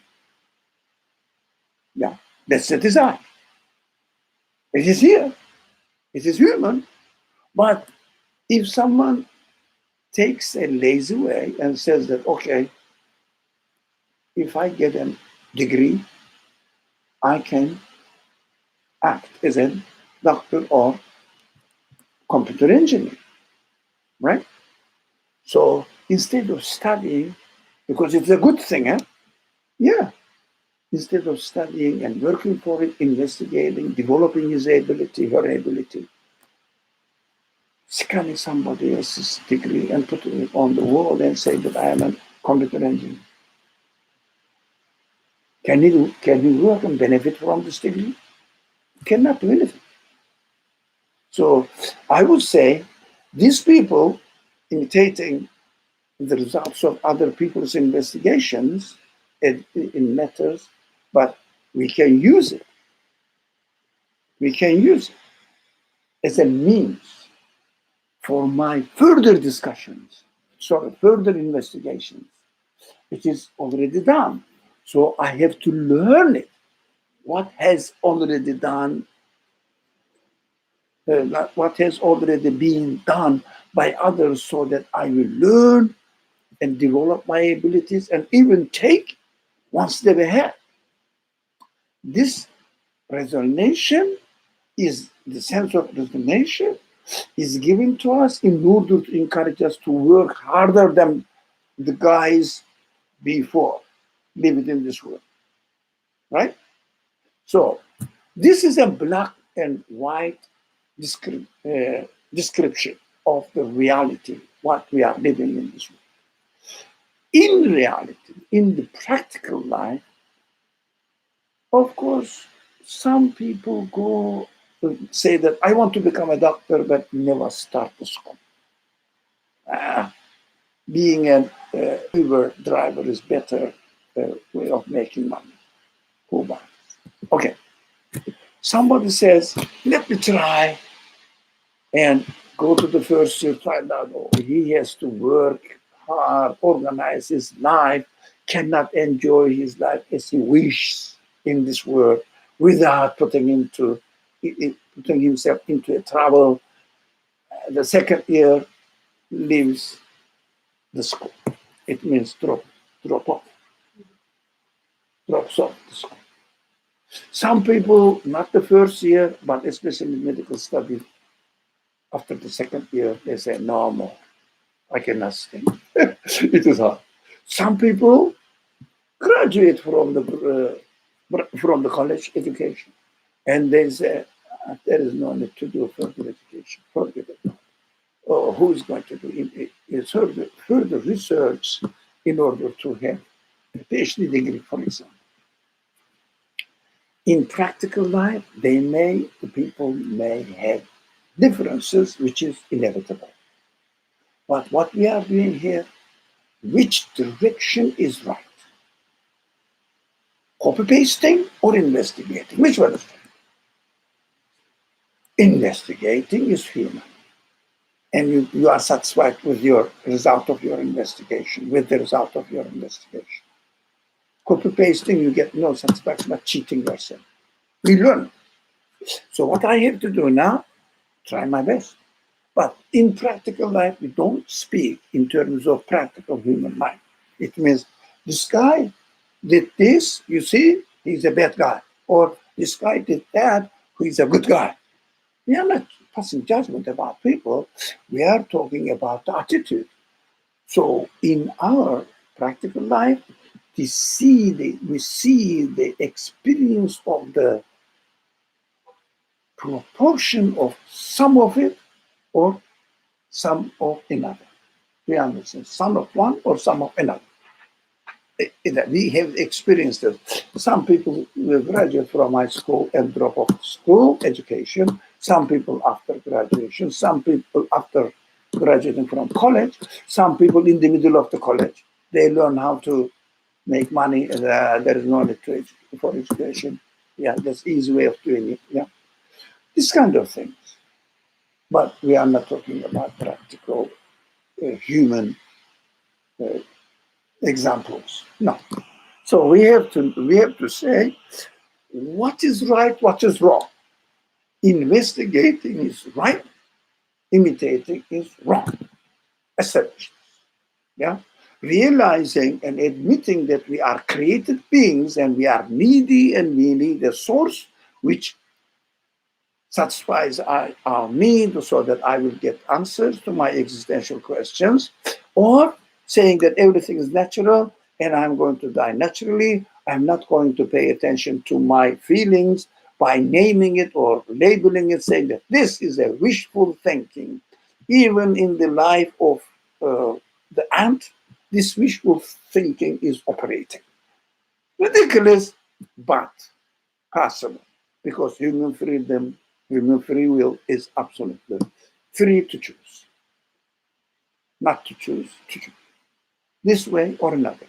Yeah, that's the design. It is here. It is human. But if someone takes a lazy way and says that, okay, if I get a degree, I can act as a doctor or computer engineer, right? So instead of studying, because it's a good thing, yeah, instead of studying and working for it, investigating, developing his ability, her ability, scanning somebody else's degree and putting it on the wall and say that I am a computer engineer. Can he work and benefit from this degree? Cannot do anything. So I would say these people imitating the results of other people's investigations in matters, but we can use it. We can use it as a means for my further discussions, further investigations. It is already done. So I have to learn it. What has already done, what has already been done by others, so that I will learn and develop my abilities and even take one step ahead. This resignation is the sense of resignation is given to us in order to encourage us to work harder than the guys before living in this world, right? So this is a black and white description of the reality, what we are living in this world. In reality, in the practical life, of course, some people go say that I want to become a doctor, but never start the school. Being an Uber driver is better way of making money. Uber. Okay. Somebody says, let me try and go to the first year, find out, oh, he has to work hard, organize his life, cannot enjoy his life as he wishes in this world without putting himself into a trouble. The second year leaves the school. It means drops off the school. Some people, not the first year, but especially in medical studies, after the second year, they say, no more. I cannot stay. It is hard. Some people graduate from the college education, and they say, there is no need to do further education. Forget it. Oh, who is going to do further research in order to have a PhD degree, for example? In practical life, the people may have differences, which is inevitable. But what we are doing here, which direction is right. Copy-pasting or investigating? Which one is right? Investigating is human. And you are satisfied with your result of your investigation, with the result of your investigation. Copy-pasting, you get no satisfaction but cheating yourself. We learn. So what I have to do now, try my best. But in practical life, we don't speak in terms of practical human life. It means this guy did this, you see, he's a bad guy. Or this guy did that, he's a good guy. We are not passing judgment about people. We are talking about the attitude. So in our practical life, we see the experience of the proportion of some of it or some of another. We understand some of one or some of another. We have experienced it. Some people will graduate from high school and drop off school education. Some people after graduation. Some people after graduating from college. Some people in the middle of the college. They learn how to make money. There is no need for education. Yeah, that's easy way of doing it. Yeah, this kind of things. But we are not talking about practical human examples. No. So we have to say what is right, what is wrong. Investigating is right, imitating is wrong. Established. Yeah. Realizing and admitting that we are created beings and we are needy and we need a source which satisfies our need so that I will get answers to my existential questions, or saying that everything is natural and I'm going to die naturally. I'm not going to pay attention to my feelings by naming it or labeling it, saying that this is a wishful thinking. Even in the life of the ant, this wishful thinking is operating. Ridiculous, but possible, because human freedom, human free will is absolutely free to choose. Not to choose, to choose. This way or another.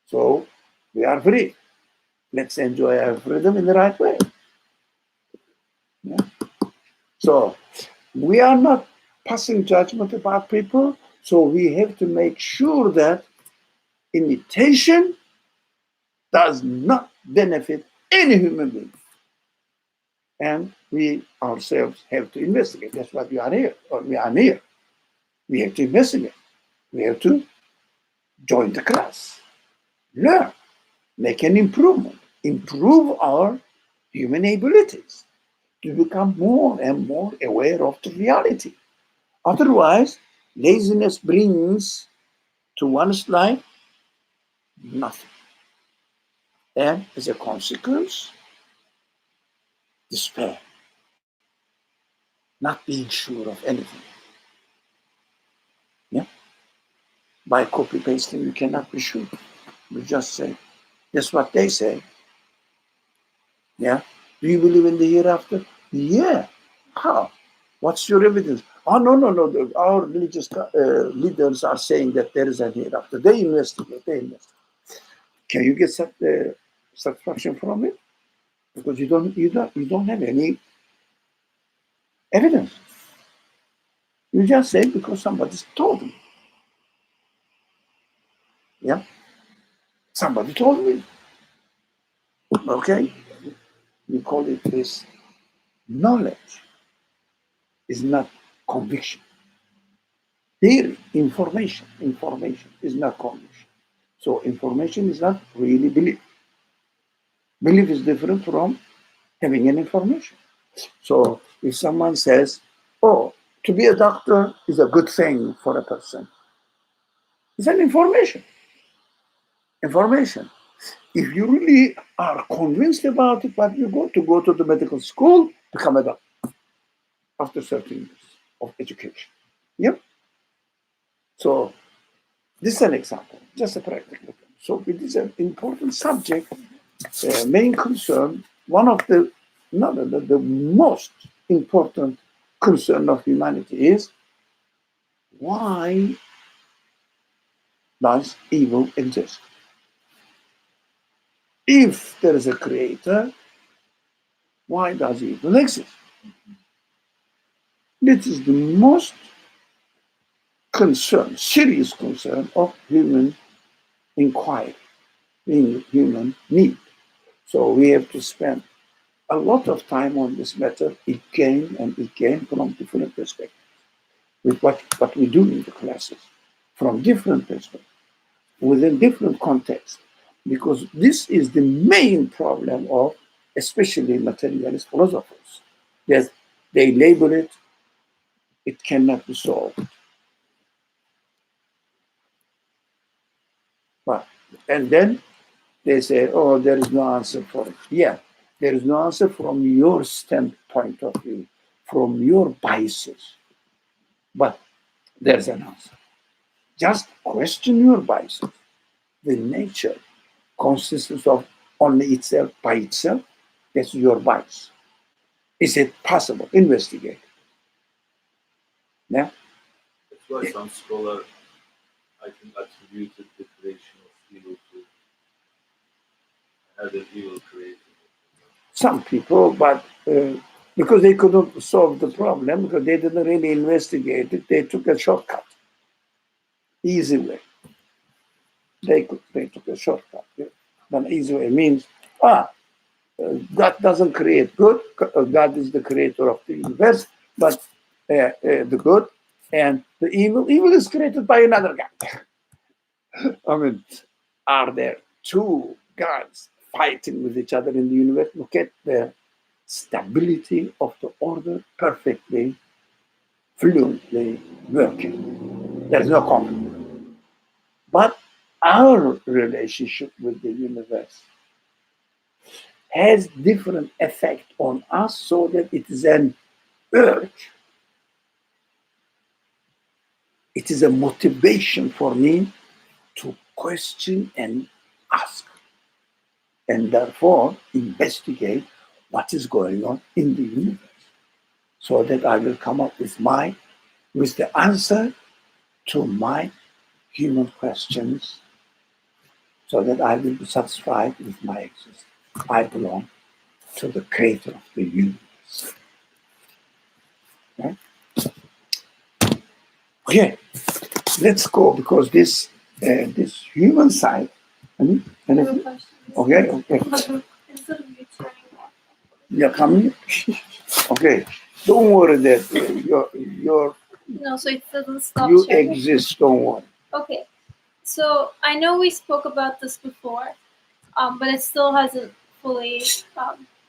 So we are free. Let's enjoy our freedom in the right way. Yeah. So we are not passing judgment about people. So we have to make sure that imitation does not benefit any human being. And we ourselves have to investigate. That's why we are here, or we are here. We have to investigate. We have to join the class, learn, make an improvement, improve our human abilities to become more and more aware of the reality. Otherwise, laziness brings to one's life nothing. And as a consequence, despair, not being sure of anything. Yeah? By copy pasting, you cannot be sure. You just say, that's what they say. Yeah? Do you believe in the hereafter? Yeah. How? What's your evidence? Oh, no. Our religious leaders are saying that there is a hereafter. They investigate. Can you get satisfaction from it? Because you don't have any evidence. You just say because somebody told me. Yeah? Somebody told me. Okay? We call it this knowledge. Is not conviction. Theory, information is not conviction. So information is not really belief. Belief is different from having an information. So if someone says, oh, to be a doctor is a good thing for a person, it's an information. Information. If you really are convinced about it, but you go to the medical school, become a doctor after 13 years of education. Yep. So this is an example, just a practical. So it is an important subject, main concern, one of the most important concern of humanity is why does evil exist? If there is a creator, why does evil exist? This is the most concern, serious concern of human inquiry, human need. So we have to spend a lot of time on this matter again and again from different perspectives, with what we do in the classes, from different perspectives, within different contexts, because this is the main problem of especially materialist philosophers. That they label it, it cannot be solved. But, and then they say, oh, there is no answer for it. Yeah, there is no answer from your standpoint of view, from your biases. But there's an answer. Just question your biases. The nature consists of only itself by itself. That's your bias. Is it possible? Investigate. Yeah? That's why some scholar, I think, attributed the creation of evil to another evil creator. Some people, but because they couldn't solve the problem, because they didn't really investigate it, they took a shortcut, easy way. They took a shortcut. An easy way means, God doesn't create good. God is the creator of the universe, but the good and the evil is created by another God. I mean, are there two gods fighting with each other in the universe? Look at the stability of the order, perfectly, fluently working. There's no conflict. But our relationship with the universe has different effect on us, so that it is an urge. It is a motivation for me to question and ask, and therefore investigate what is going on in the universe, so that I will come up with the answer to my human questions, so that I will be satisfied with my existence. I belong to the creator of the universe. Right? Okay, let's go, because this human side. Okay, Instead of you turning off. you're coming. Okay, don't worry that your No, so it doesn't stop you sharing. exist. Don't worry. Okay, so I know we spoke about this before, but it still hasn't fully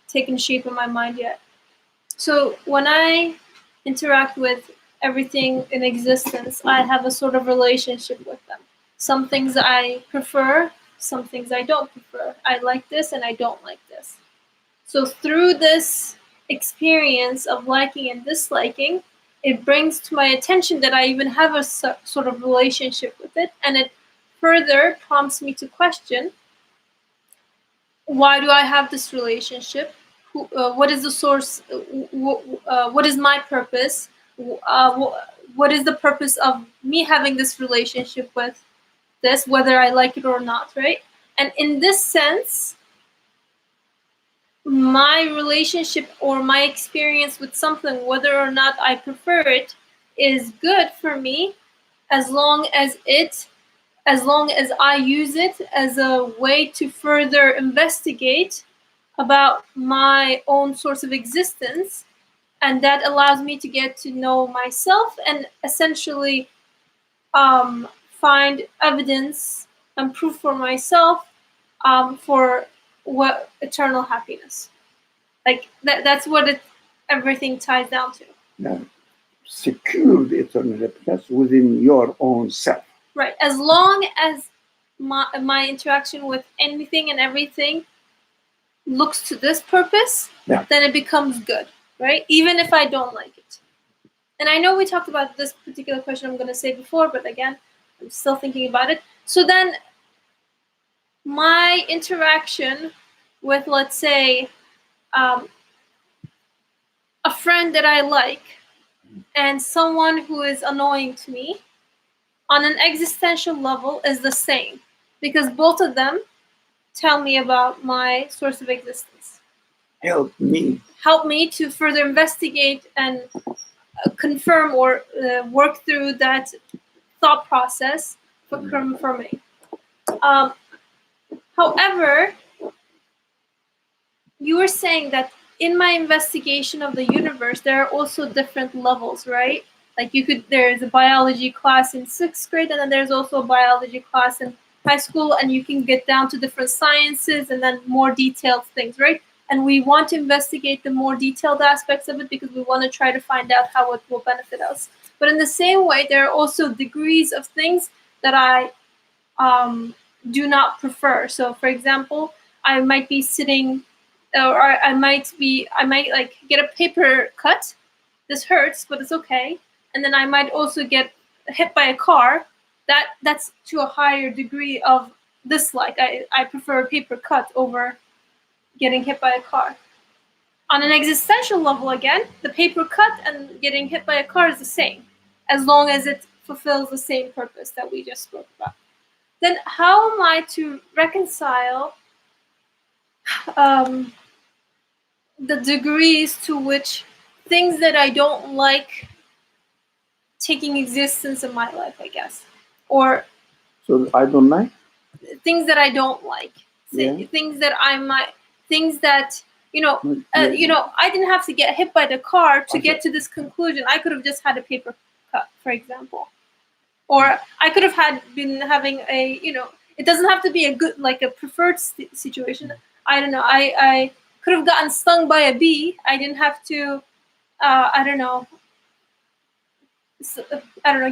taken shape in my mind yet. So when I interact with everything in existence, I have a sort of relationship with them. Some things I prefer, some things I don't prefer. I like this and I don't like this. So through this experience of liking and disliking, it brings to my attention that I even have a sort of relationship with it, and it further prompts me to question, why do I have this relationship? What is the source? What is my purpose? What is the purpose of me having this relationship with this, whether I like it or not, right? And in this sense, my relationship or my experience with something, whether or not I prefer it, is good for me as long as I use it as a way to further investigate about my own source of existence, and that allows me to get to know myself and essentially find evidence and proof for myself for what eternal happiness. Like that's what everything ties down to. Now, secure the eternal happiness within your own self. Right. As long as my interaction with anything and everything looks to this purpose, Yeah. then it becomes good, right? Even if I don't like it. And I know we talked about this particular question I'm going to say before, but again, I'm still thinking about it. So then my interaction with, let's say, a friend that I like and someone who is annoying to me, on an existential level is the same, because both of them tell me about my source of existence. Help me. Help me to further investigate and confirm or work through that thought process for me. However, you were saying that in my investigation of the universe, there are also different levels, right? Like there's a biology class in 6th grade, and then there's also a biology class in high school, and you can get down to different sciences and then more detailed things, right? And we want to investigate the more detailed aspects of it because we want to try to find out how it will benefit us. But in the same way, there are also degrees of things that I do not prefer. So, for example, I might be sitting, or I might like get a paper cut. This hurts, but it's okay. And then I might also get hit by a car. That's to a higher degree of dislike. I prefer a paper cut over getting hit by a car. On an existential level, again, the paper cut and getting hit by a car is the same, as long as it fulfills the same purpose that we just spoke about. Then how am I to reconcile the degrees to which things that I don't like taking existence in my life, I guess, or So I don't like. things that I don't like, things that I didn't have to get hit by the car to get to this conclusion. I could have just had a paper cut, for example, or I could have been having it doesn't have to be a good, like a preferred situation. I don't know. I could have gotten stung by a bee. I didn't have to.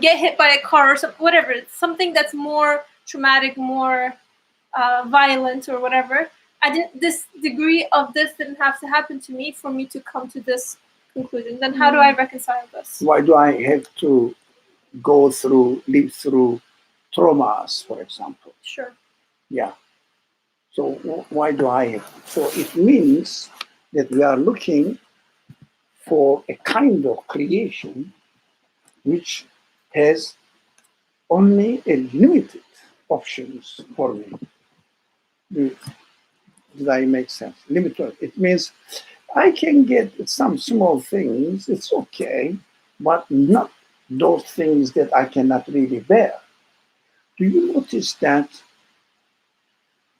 Get hit by a car or something, whatever. Something that's more traumatic, more violent, or whatever. This degree of this didn't have to happen to me for me to come to this conclusion. Then how do I reconcile this? Why do I have to live through traumas, for example? Sure. Yeah. So why do I have to? So it means that we are looking for a kind of creation which has only a limited options for me. Did I make sense? Limited. It means I can get some small things, it's okay, but not those things that I cannot really bear. Do you notice that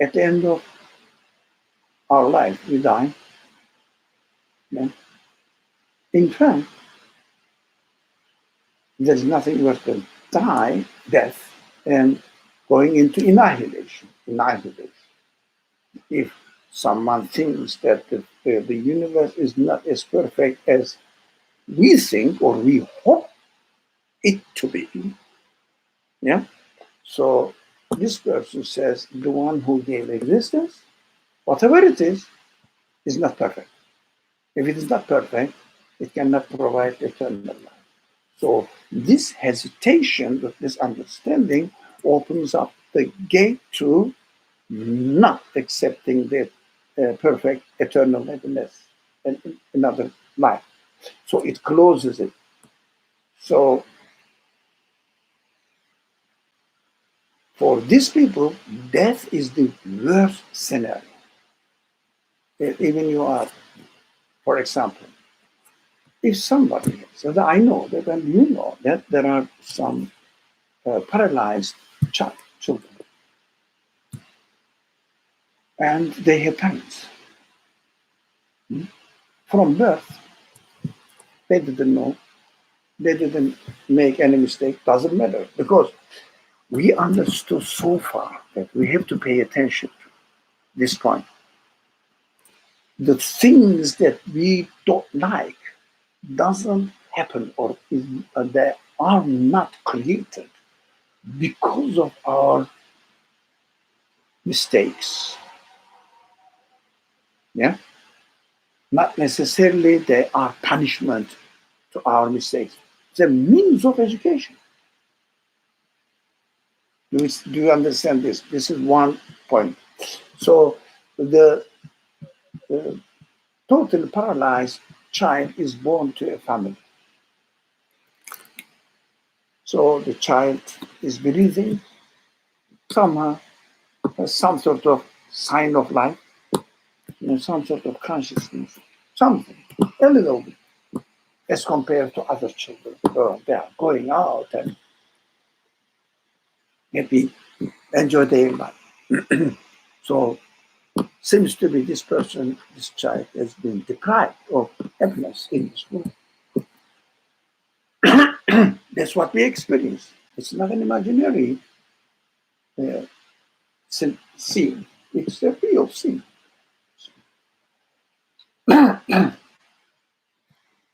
at the end of our life, we die? Yeah. In fact, there's nothing worse than death, and going into annihilation. If someone thinks that the universe is not as perfect as we think or we hope it to be, yeah. So this person says the one who gave existence, whatever it is not perfect. If it is not perfect, it cannot provide eternal life. So this hesitation, this understanding, opens up the gate to not accepting the perfect eternal happiness and another life. So it closes it. So for these people, death is the worst scenario. Even you are, for example, if somebody, so that I know that, and you know that there are some paralyzed children, and they have parents. From birth, they didn't know, they didn't make any mistake, doesn't matter, because we understood so far that we have to pay attention to this point. The things that we don't like doesn't happen, or they are not created because of our mistakes. Yeah? Not necessarily they are punishment to our mistakes. It's a means of education. Do you understand this? This is one point. So the totally paralyzed child is born to a family. So the child is breathing, somehow has some sort of sign of life, some sort of consciousness, something, a little bit, as compared to other children. They are going out and happy, enjoy their life. So seems to be this person, this child, has been deprived of happiness in this world. That's what we experience. It's not an imaginary scene. It's a real scene.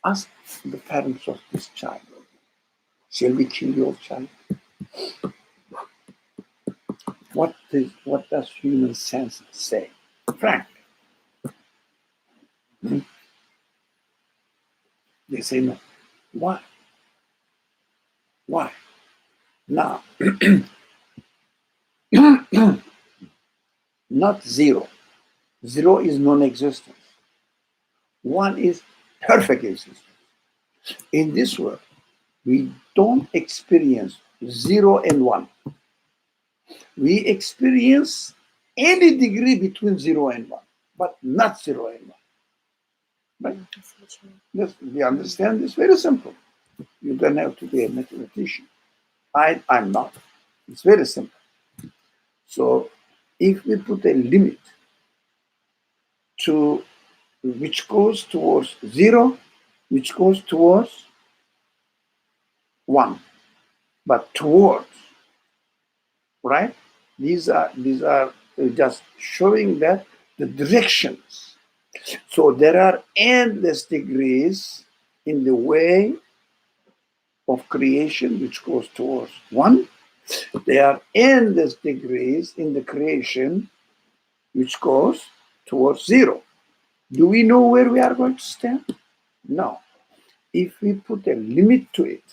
Ask the parents of this child, shall we kill your child? What does human sense say? Frank. They say no. Why? Why? Now, not zero. Zero is non-existence. One is perfect existence. In this world, we don't experience 0 and 1. We experience any degree between 0 and 1, but not 0 and 1. Right? Yes, we understand this very simple. You don't have to be a mathematician. I'm not. It's very simple. So if we put a limit to which goes towards 0, which goes towards 1, but towards, right? These are just showing that the directions. So there are endless degrees in the way of creation which goes towards 1. There are endless degrees in the creation which goes towards 0. Do we know where we are going to stand? No. If we put a limit to it,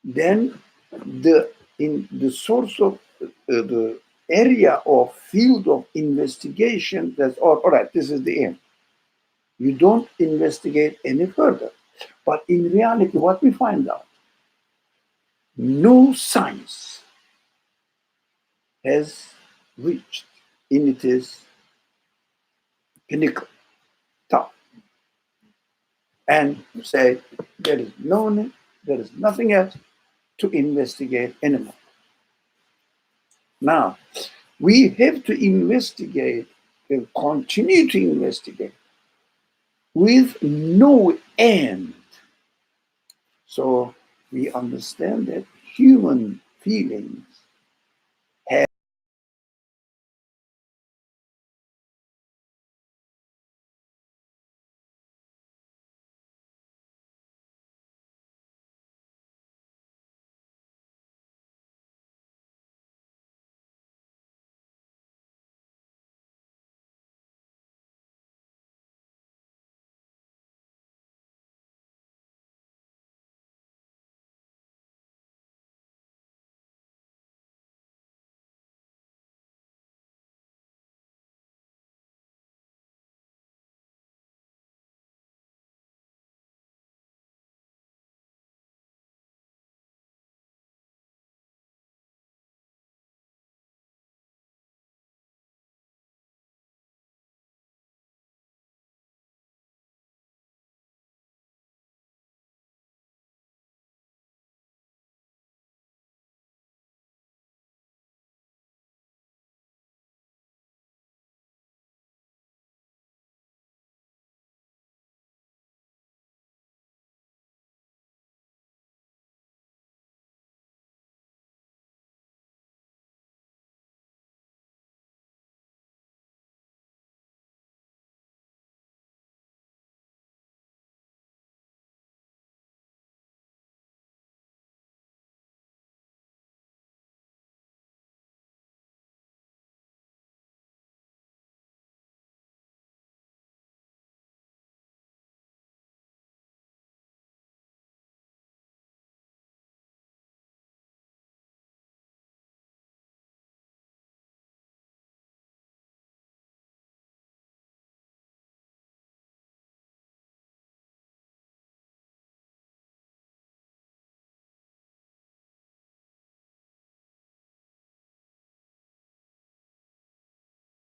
then the source of the area of field of investigation, that's all right, this is the end. You don't investigate any further. But in reality, what we find out, no science has reached in its pinnacle, top, and say there is no need, there is nothing else to investigate anymore. Now, we have to investigate and continue to investigate with no end. So we understand that human feelings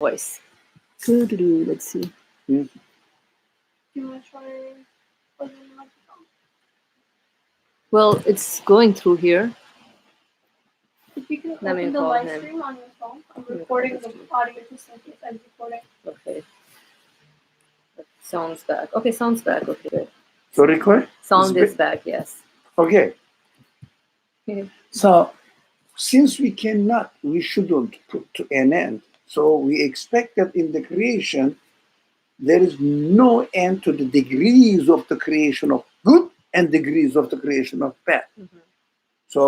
voice. Let's see. Do you want to try plugging in the microphone? Well, it's going through here. If you can Let me open the call live him. stream on your phone, I'm Let me recording call the this audio just in case I'm recording. Okay. Sound's back. Okay, sound's back. Okay, good. So record? Sound It's is back, yes. Okay. Okay. So since we shouldn't put to an end. So we expect that in the creation, there is no end to the degrees of the creation of good and degrees of the creation of bad. Mhm. So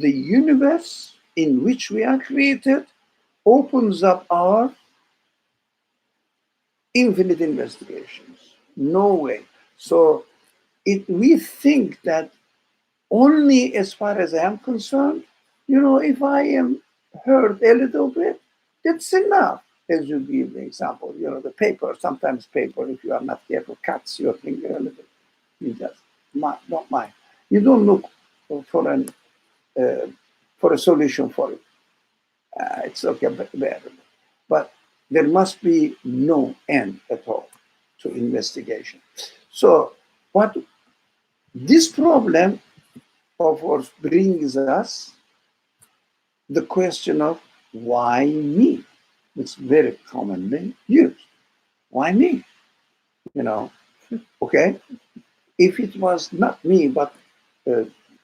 the universe in which we are created opens up our infinite investigations. No way. So we think that only as far as I am concerned, if I am hurt a little bit, that's enough. As you give the example, the paper, sometimes paper, if you are not careful, cuts your finger a little. You just don't mind. You don't look for a solution for it. It's okay, but there must be no end at all to investigation. So, what this problem, of course, brings us the question of why me? It's very commonly used. Why me? Okay? If it was not me, but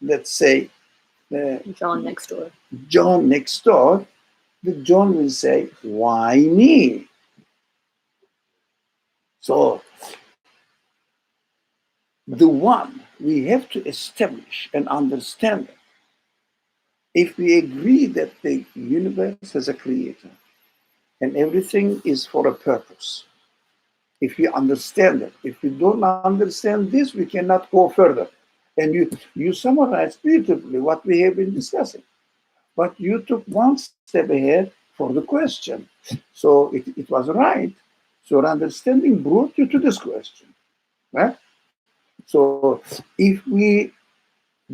let's say John next door. John next door, the John will say, why me? So the one we have to establish and understand it. If we agree that the universe has a creator and everything is for a purpose, if we understand it, if we don't understand this, we cannot go further. And you summarized beautifully what we have been discussing. But you took one step ahead for the question. So it was right. So understanding brought you to this question. Right? So if we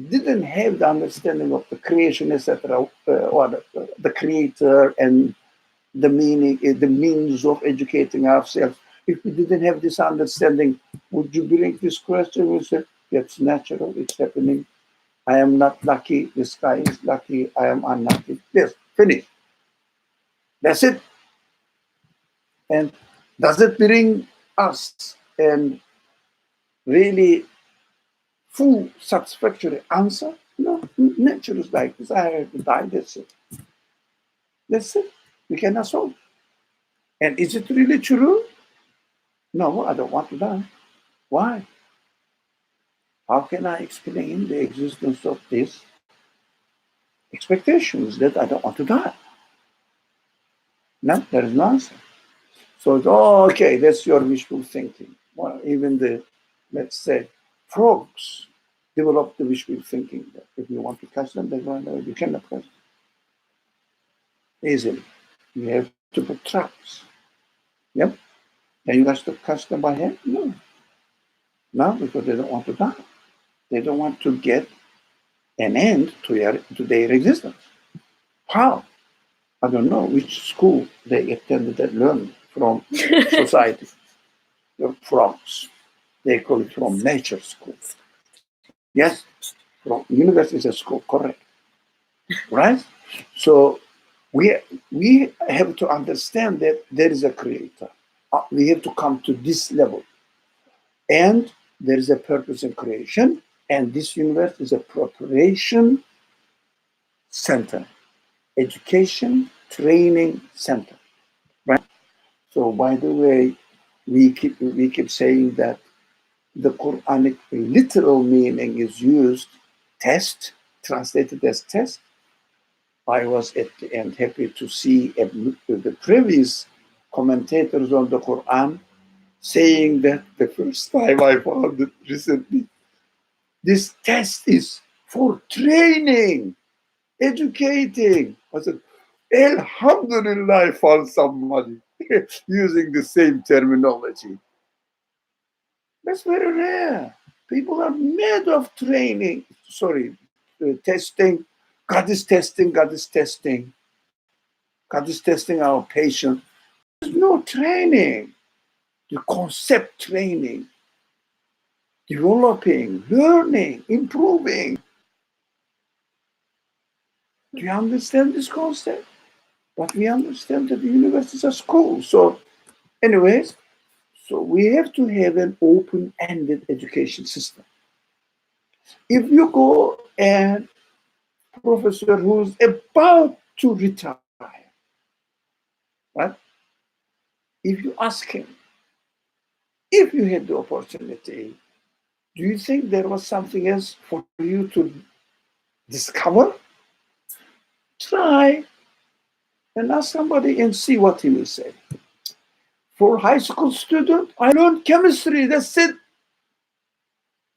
didn't have the understanding of the creation, etc., or the creator and the meaning, the means of educating ourselves, if we didn't have this understanding, would you bring this question? We say, it's natural, it's happening. I am not lucky, this guy is lucky, I am unlucky. Yes, finish. That's it. And does it bring us and really full satisfactory answer? No, nature is like this. I have to die, that's it. That's it. We cannot solve. And is it really true? No, I don't want to die. Why? How can I explain the existence of this expectations that I don't want to die? No, there is no answer. So it's, okay, that's your wishful thinking. Well, even let's say, frogs develop the wishful thinking that if you want to catch them, they go away. You cannot catch them easily. You have to put traps. Yep. Can you catch them by hand? No. No, because they don't want to die. They don't want to get an end to their existence. How? I don't know which school they attended and learned from society. The frogs. They call it from nature school. Yes, from university is a school, correct. Right? So we have to understand that there is a creator. We have to come to this level. And there is a purpose in creation, and this universe is a preparation center, education, training center. Right? So by the way, we keep saying that the Quranic literal meaning is used, test, translated as test. I was at the end happy to see the previous commentators on the Quran saying that the first time I found it recently, this test is for training, educating. I said, Alhamdulillah, I found somebody using the same terminology. That's very rare. People are made of training. Sorry, testing. God is testing. God is testing. God is testing our patience. no training, the concept training, developing, learning, improving. Do you understand this concept? But we understand that the universe is a school. So, anyways, so we have to have an open-ended education system. If you go and professor who's about to retire, right? If you ask him, if you had the opportunity, do you think there was something else for you to discover? Try and ask somebody and see what he will say. For high school student, I learned chemistry, that's it.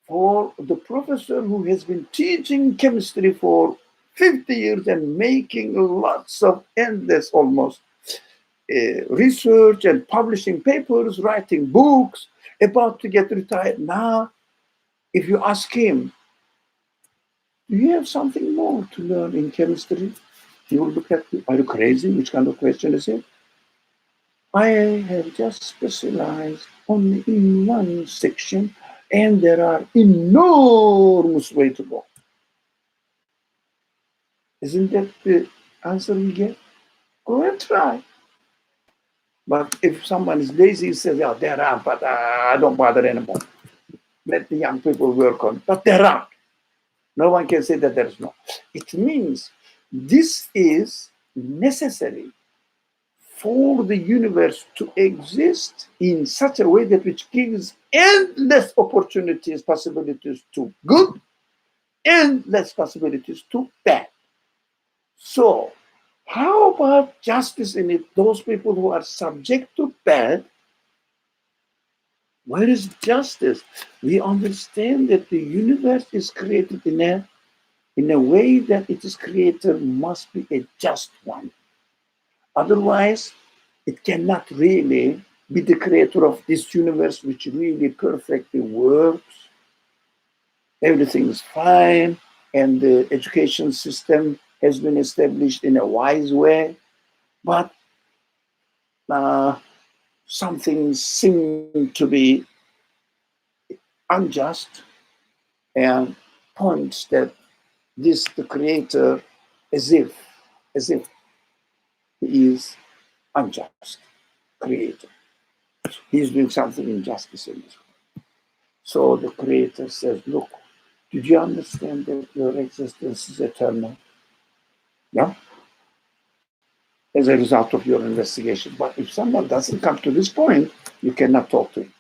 For the professor who has been teaching chemistry for 50 years and making lots of endless almost research and publishing papers, writing books, about to get retired. Now, if you ask him, do you have something more to learn in chemistry? He will look at you, are you crazy? Which kind of question is it? I have just specialized only in one section, and there are enormous way to go. Isn't that the answer we get? Go and try. But if someone is lazy, he says, yeah, there are, but I don't bother anymore. Let the young people work on. But there are. No one can say that there is no. It means this is necessary for the universe to exist in such a way that which gives endless opportunities, possibilities to good, endless possibilities to bad. So, how about justice in it? Those people who are subject to bad, where is justice? We understand that the universe is created in a way that its creator must be a just one. Otherwise, it cannot really be the creator of this universe which really perfectly works. Everything is fine, and the education system has been established in a wise way, but something seems to be unjust and points that this the creator as if he is unjust creator. He's doing something injustice in this. So the creator says, look, did you understand that your existence is eternal? Yeah? As a result of your investigation. But if someone doesn't come to this point, you cannot talk to him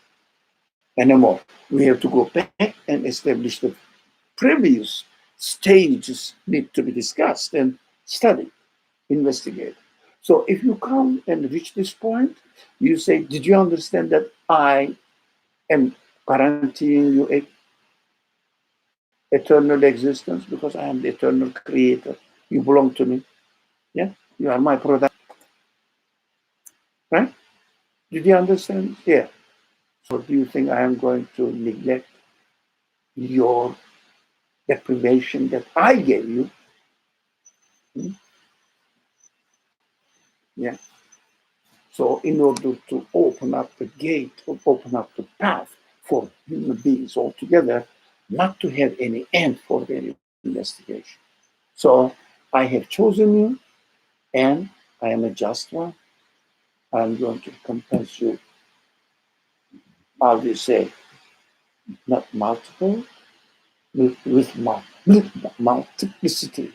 anymore. We have to go back and establish the previous stages need to be discussed and studied, investigated. So if you come and reach this point, you say, did you understand that I am guaranteeing you a eternal existence because I am the eternal creator. You belong to me. Yeah, you are my product. Right? Did you understand? Yeah. So do you think I am going to neglect your deprivation that I gave you? Yeah. So in order to open up the gate, or open up the path for human beings altogether, not to have any end for their investigation. So I have chosen you, and I am a just one. I'm going to recompense you, how do you say, not multiple, with multiplicity.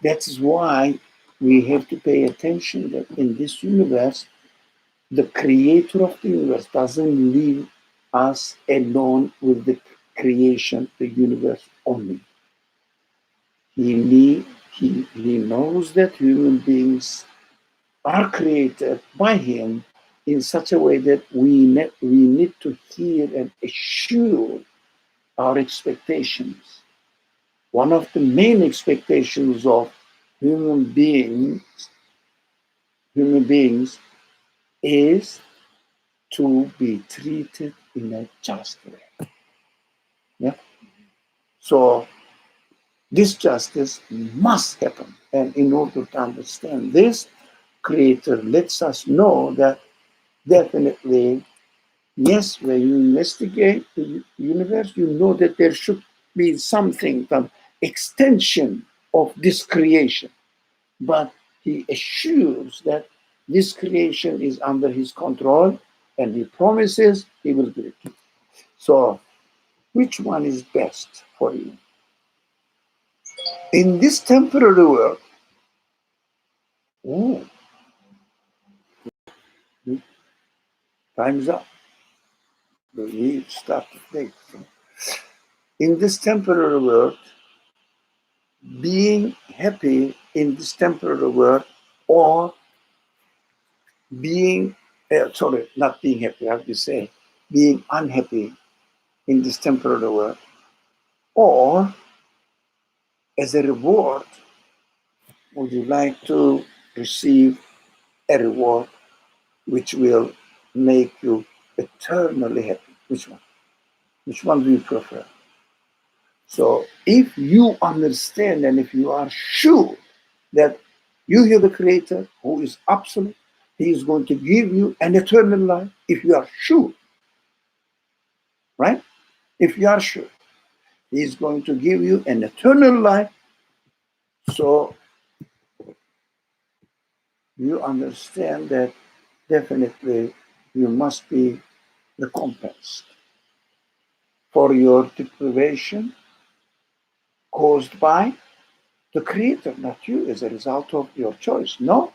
That is why we have to pay attention that in this universe, the creator of the universe doesn't leave us alone with the creation, the universe only. He knows that human beings are created by him in such a way that we need to hear and assure our expectations. One of the main expectations of human beings is to be treated in a just way. Yeah? So this justice must happen. And in order to understand this, Creator lets us know that definitely, yes, when you investigate the universe, you know that there should be something, some extension of this creation. But he assures that this creation is under his control and he promises he will do it. So, which one is best for you? In this temporary world, oh, time's up. We start to think. In this temporary world, being happy in this temporary world, or being, not being happy, I have to say, being unhappy in this temporary world, or as a reward, would you like to receive a reward which will make you eternally happy? Which one? Which one do you prefer? So if you understand and if you are sure that you have a creator who is absolute, he is going to give you an eternal life, if you are sure, right? If you are sure, he is going to give you an eternal life, so you understand that definitely you must be recompensed for your deprivation caused by the creator, not you, as a result of your choice. No,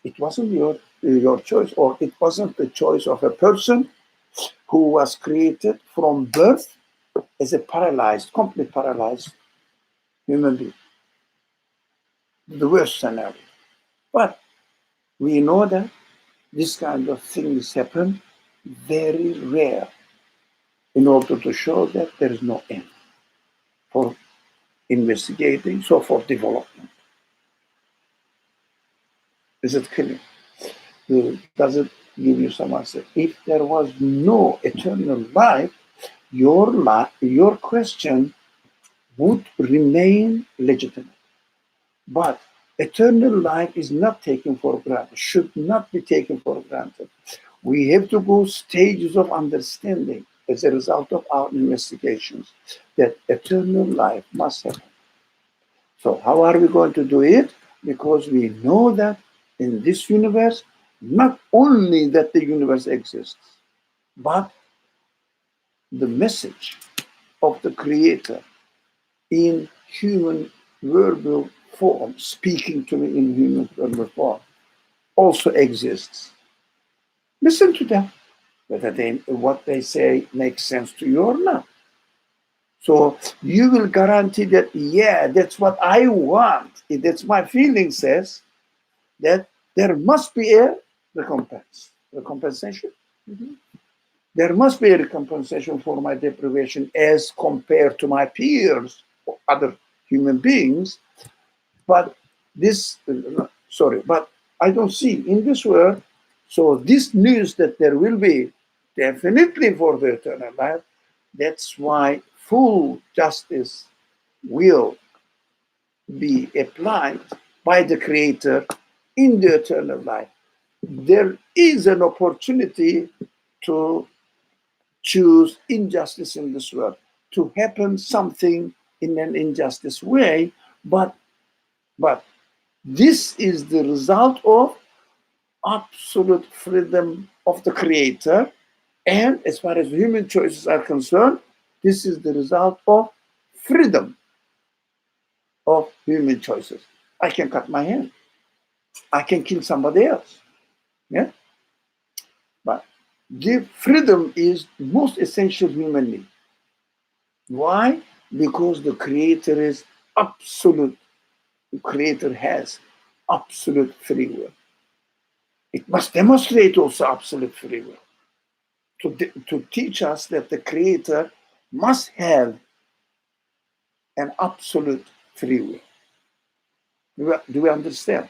it wasn't your choice, or it wasn't the choice of a person who was created from birth as a paralyzed, completely paralyzed human being. The worst scenario. But we know that this kind of things happen very rare, in order to show that there is no end for investigating, so for development. Is it clear? Does it give you some answer? If there was no eternal life, your question would remain legitimate. But eternal life is not taken for granted, should not be taken for granted. We have to go stages of understanding as a result of our investigations that eternal life must happen. So how are we going to do it? Because we know that in this universe, not only that the universe exists, but the message of the Creator in human verbal form, speaking to me in human verbal form, also exists. Listen to them, whether what they say makes sense to you or not. So you will guarantee that, yeah, that's what I want. If that's my feeling says, that there must be a recompensation. Mm-hmm. There must be a recompensation for my deprivation as compared to my peers or other human beings. But but I don't see in this world. So this news that there will be definitely for the eternal life, that's why full justice will be applied by the Creator in the eternal life. There is an opportunity to choose injustice in this world, to happen something in an injustice way, but this is the result of absolute freedom of the Creator, and as far as human choices are concerned, this is the result of freedom of human choices. I can cut my hand. I can kill somebody else. Yeah? But the freedom is most essential human need. Why? Because the Creator is absolute. The Creator has absolute free will. It must demonstrate also absolute free will to teach us that the Creator must have an absolute free will. Do we understand?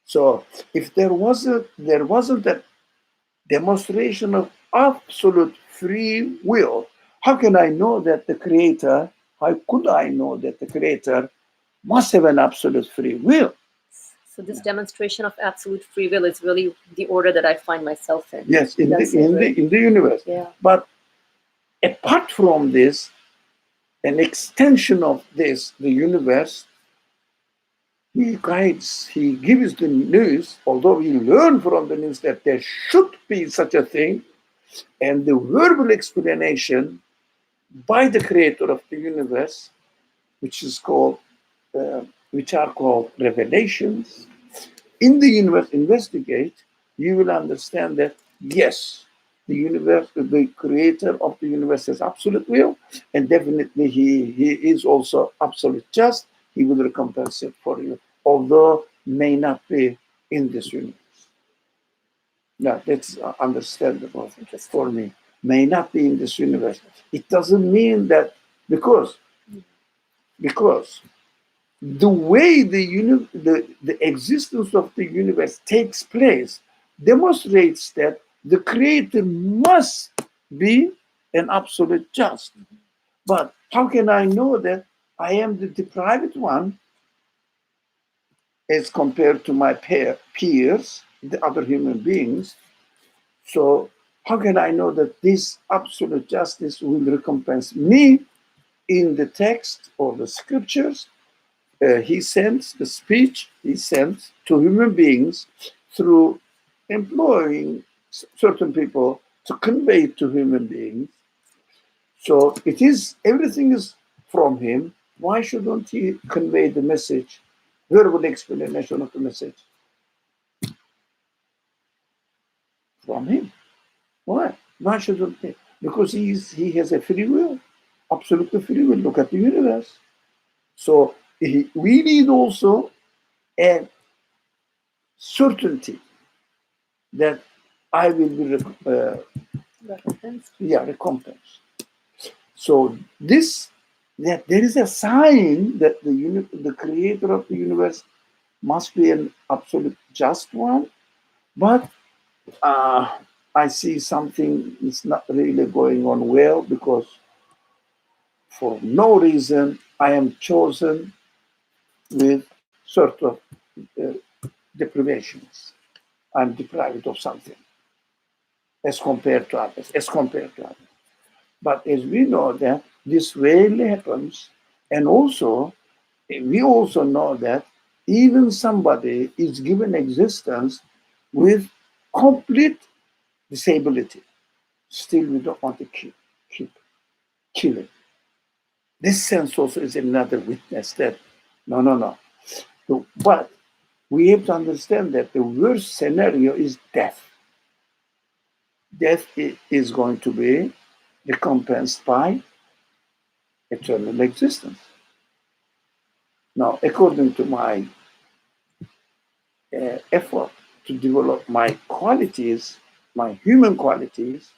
So if there wasn't a demonstration of absolute free will, how can I know that the Creator, how could I know that the Creator must have an absolute free will? So this demonstration of absolute free will is really the order that I find myself in. Yes, in That's it, right? the universe. Yeah. But apart from this, an extension of this, the universe, he guides, he gives the news, although we learn from the news that there should be such a thing, and the verbal explanation by the creator of the universe, which is called, which are called revelations. In the universe, investigate, you will understand that yes, the universe, the creator of the universe has absolute will, and definitely he is also absolute just. He will recompense it for you, although may not be in this universe. Yeah, that's understandable for me. May not be in this universe. It doesn't mean that because the way the existence of the universe takes place demonstrates that the creator must be an absolute just. But how can I know that I am the deprived one as compared to my peers, the other human beings? So how can I know that this absolute justice will recompense me in the text or the scriptures? He sends the speech he sends to human beings through employing certain people to convey it to human beings. So it is, everything is from him. Why shouldn't he convey the message, verbal explanation of the message from him? Why? Why shouldn't he? Because he has a free will, absolute free will. Look at the universe. So we need also a certainty that I will be recompensed. So this, that there is a sign that the creator of the universe must be an absolute just one, but I see something is not really going on well, because for no reason I am chosen with sort of deprivations. I'm deprived of something as compared to others. But as we know that this rarely happens, and also we also know that even somebody is given existence with complete disability, still we don't want to kill it. This sense also is another witness that no. So, but we have to understand that the worst scenario is death. Death is going to be recompensed by eternal existence. Now, according to my effort to develop my qualities, my human qualities,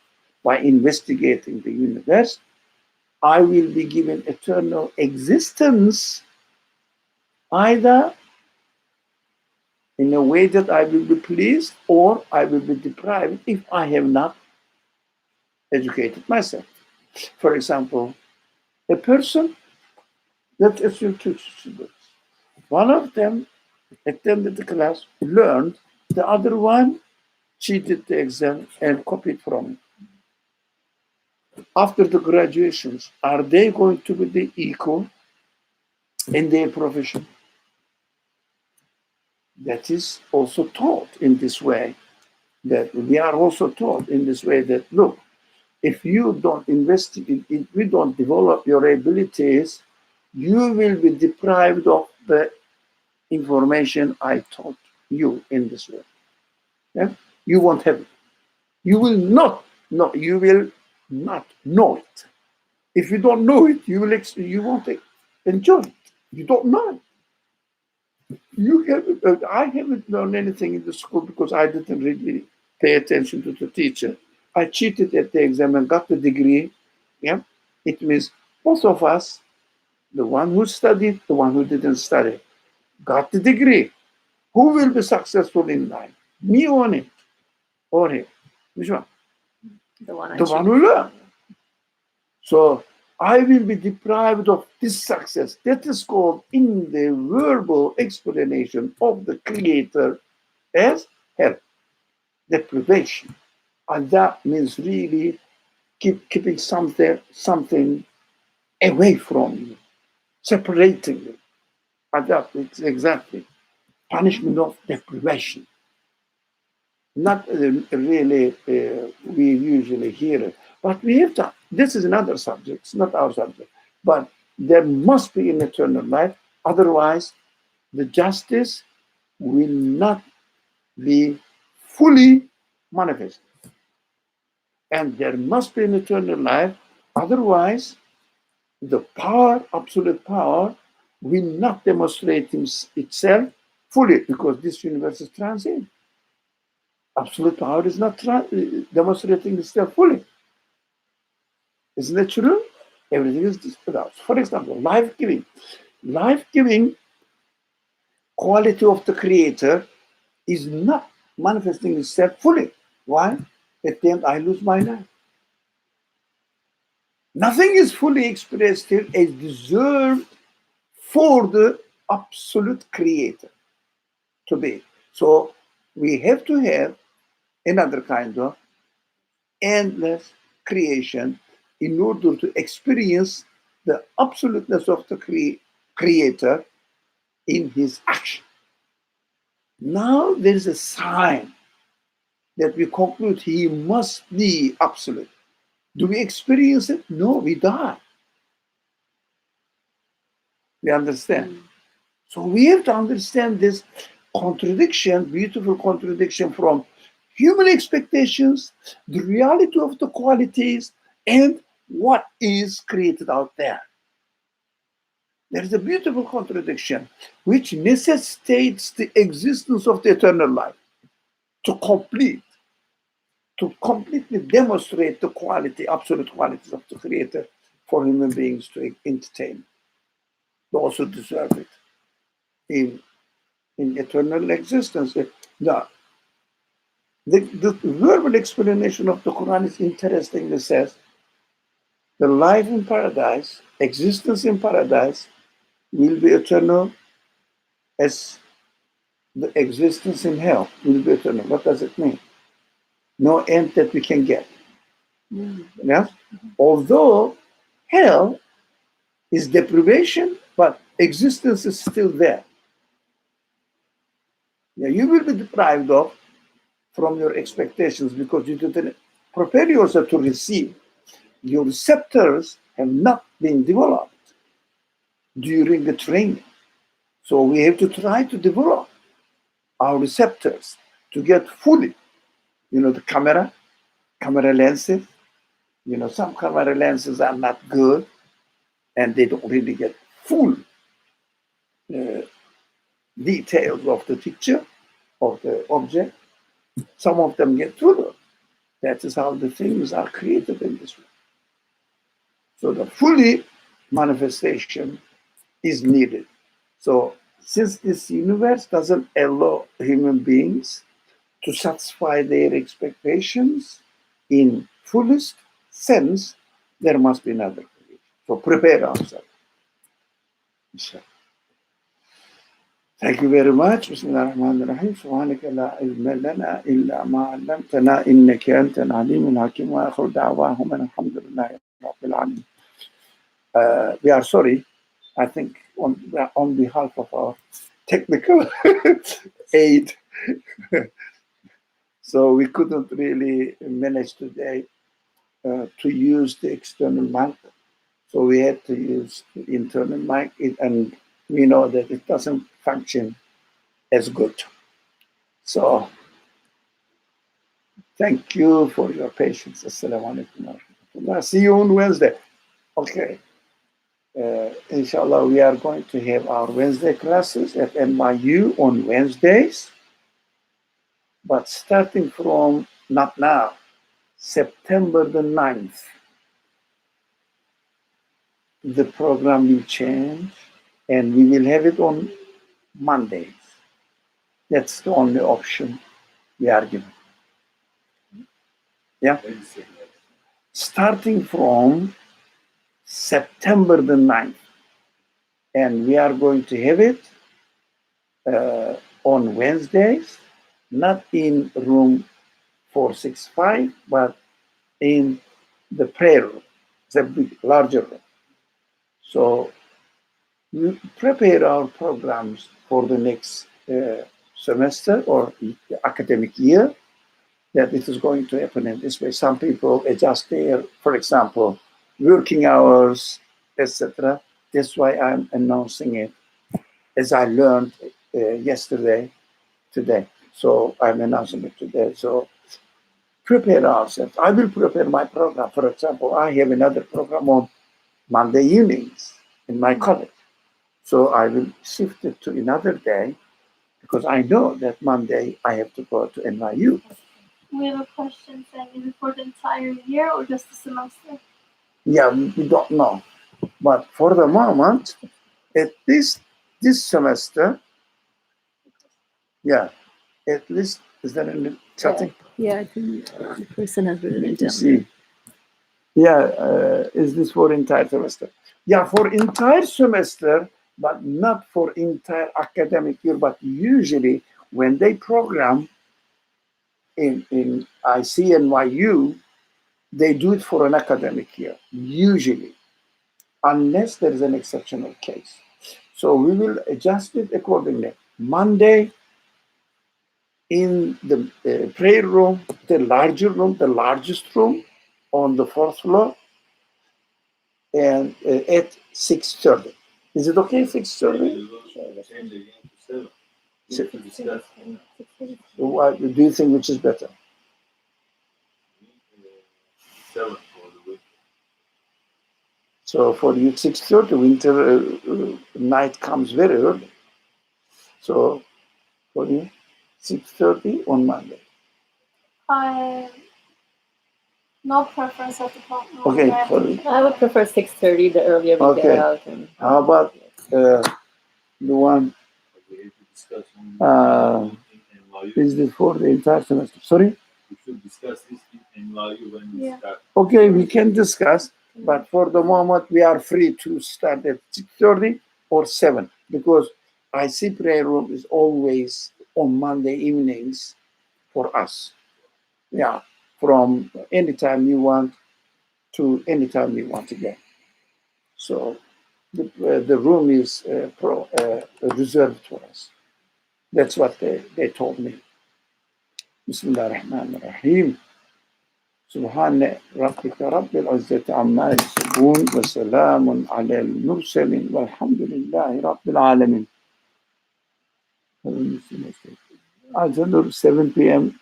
by investigating the universe, I will be given eternal existence, either in a way that I will be pleased or I will be deprived if I have not educated myself. For example, a person that is your two students. One of them attended the class, learned, the other one cheated the exam and copied from it. After the graduations, are they going to be the equal in their profession? That is also taught in this way, that we are also taught in this way that, look, if you don't investigate, if we don't develop your abilities, you will be deprived of the information I taught you in this way. Yeah? You won't have it. You will not know. You will not know it. If you don't know it, you won't enjoy it. You don't know it. I haven't learned anything in the school because I didn't really pay attention to the teacher. I cheated at the exam and got the degree. Yeah, it means both of us, the one who studied, the one who didn't study, got the degree. Who will be successful in life? Me or him? Or him? Which one? The one who learned. So I will be deprived of this success. That is called in the verbal explanation of the Creator as hell, deprivation. And that means really keeping something away from you, separating you. And that is exactly punishment of deprivation. Not really, we usually hear it. But we have to, this is another subject, it's not our subject. But there must be an eternal life. Otherwise, the justice will not be fully manifest. And there must be an eternal life. Otherwise, the power, absolute power, will not demonstrate itself fully because this universe is transient. Absolute power is not demonstrating itself fully. Isn't that true? Everything is disproved. For example, life-giving. Life-giving quality of the Creator is not manifesting itself fully. Why? At the end, I lose my life. Nothing is fully expressed here as deserved for the absolute Creator to be. So we have to have another kind of endless creation in order to experience the absoluteness of the Creator in his action. Now there is a sign that we conclude he must be absolute. Do we experience it? No, we die. We understand. So we have to understand this contradiction, beautiful contradiction from human expectations, the reality of the qualities, and what is created out there. There is a beautiful contradiction which necessitates the existence of the eternal life to completely demonstrate the quality, absolute qualities of the Creator for human beings to entertain. Those who deserve it in eternal existence. The verbal explanation of the Quran is interesting. It says, the life in paradise, existence in paradise, will be eternal as the existence in hell will be eternal. What does it mean? No end that we can get. Yeah? Although hell is deprivation, but existence is still there. Yeah, you will be deprived of from your expectations because you didn't prepare yourself to receive. Your receptors have not been developed during the training. So we have to try to develop our receptors to get fully, the camera lenses, some camera lenses are not good and they don't really get full details of the picture, of the object. Some of them get through. That is how the things are created in this way. So the fully manifestation is needed. So since this universe doesn't allow human beings to satisfy their expectations in fullest sense, there must be another creation. So prepare ourselves. Thank you very much. Bismillah ar-Rahman ar-Rahim. Subhanaka la ilma lana illa ma 'allamtana innaka antal alimul hakim wa akhiru da'wahum alhamdulillahi rabbil alamin. We are sorry, I think, on behalf of our technical aid. So we couldn't really manage today to use the external mic. So we had to use the internal mic, and we know that it doesn't function as good. So thank you for your patience. Assalamu alaikum. See you on Wednesday. Okay. Inshallah, we are going to have our Wednesday classes at NYU on Wednesdays. But starting from, not now, September the 9th, the program will change and we will have it on Mondays. That's the only option we are given. Yeah? Starting from September the 9th. And we are going to have it on Wednesdays, not in room 465, but in the prayer room, the big, larger room. So we prepare our programs for the next semester or academic year, that it is going to happen in this way. Some people adjust their, for example, working hours, etc. That's why I'm announcing it, as I learned yesterday, today. So I'm announcing it today. So prepare ourselves. I will prepare my program. For example, I have another program on Monday evenings in my college. So I will shift it to another day because I know that Monday I have to go to NYU. We have a question saying, is it for the entire year or just the semester? Yeah, we don't know. But for the moment, at least this semester, yeah, at least, is that in the chatting? Yeah, I think the person has written it You down. see. Yeah, is this for entire semester? Yeah, for entire semester, but not for entire academic year. But usually when they program in ICNYU, they do it for an academic year, usually, unless there is an exceptional case. So we will adjust it accordingly. Monday in the prayer room, the larger room, the largest room on the fourth floor, and at 6:30. Is it okay, 6:30? Change again to 7. We discuss What do you think which is better? 7 for the week. So for you, 6:30, winter night comes very early. So for you, 6:30 on Monday. No preference at the moment. Okay, for you. I would prefer 6:30, the earlier we Okay. get out. And How about the one, We have to discuss on in NYU. is this for the entire semester? Sorry? We should discuss this in NYU when we Yeah. start. Okay, we can discuss, but for the moment, we are free to start at 6:30 or 7, because I see prayer room is always on Monday evenings for us. Yeah, from anytime you want to anytime you want again. So the room is reserved for us. That's what they told me. Bismillah ar-Rahman ar-Rahim. سبحان ربك رب العزة عما يصفون وسلام على المرسلين والحمد لله رب العالمين. I don't know, 7 p.m.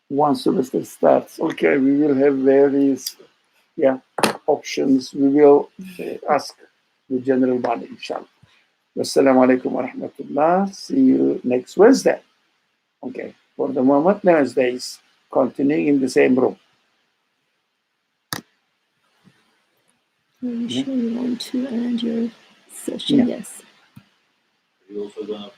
one semester starts. Okay, we will have various options. We will ask the general body, inshallah. Wassalamu alaikum wa rahmatullah. See you next Wednesday. Okay, for the moment, Wednesdays, continuing in the same room. are you sure you want to end your session? Yeah. Yes. We also gonna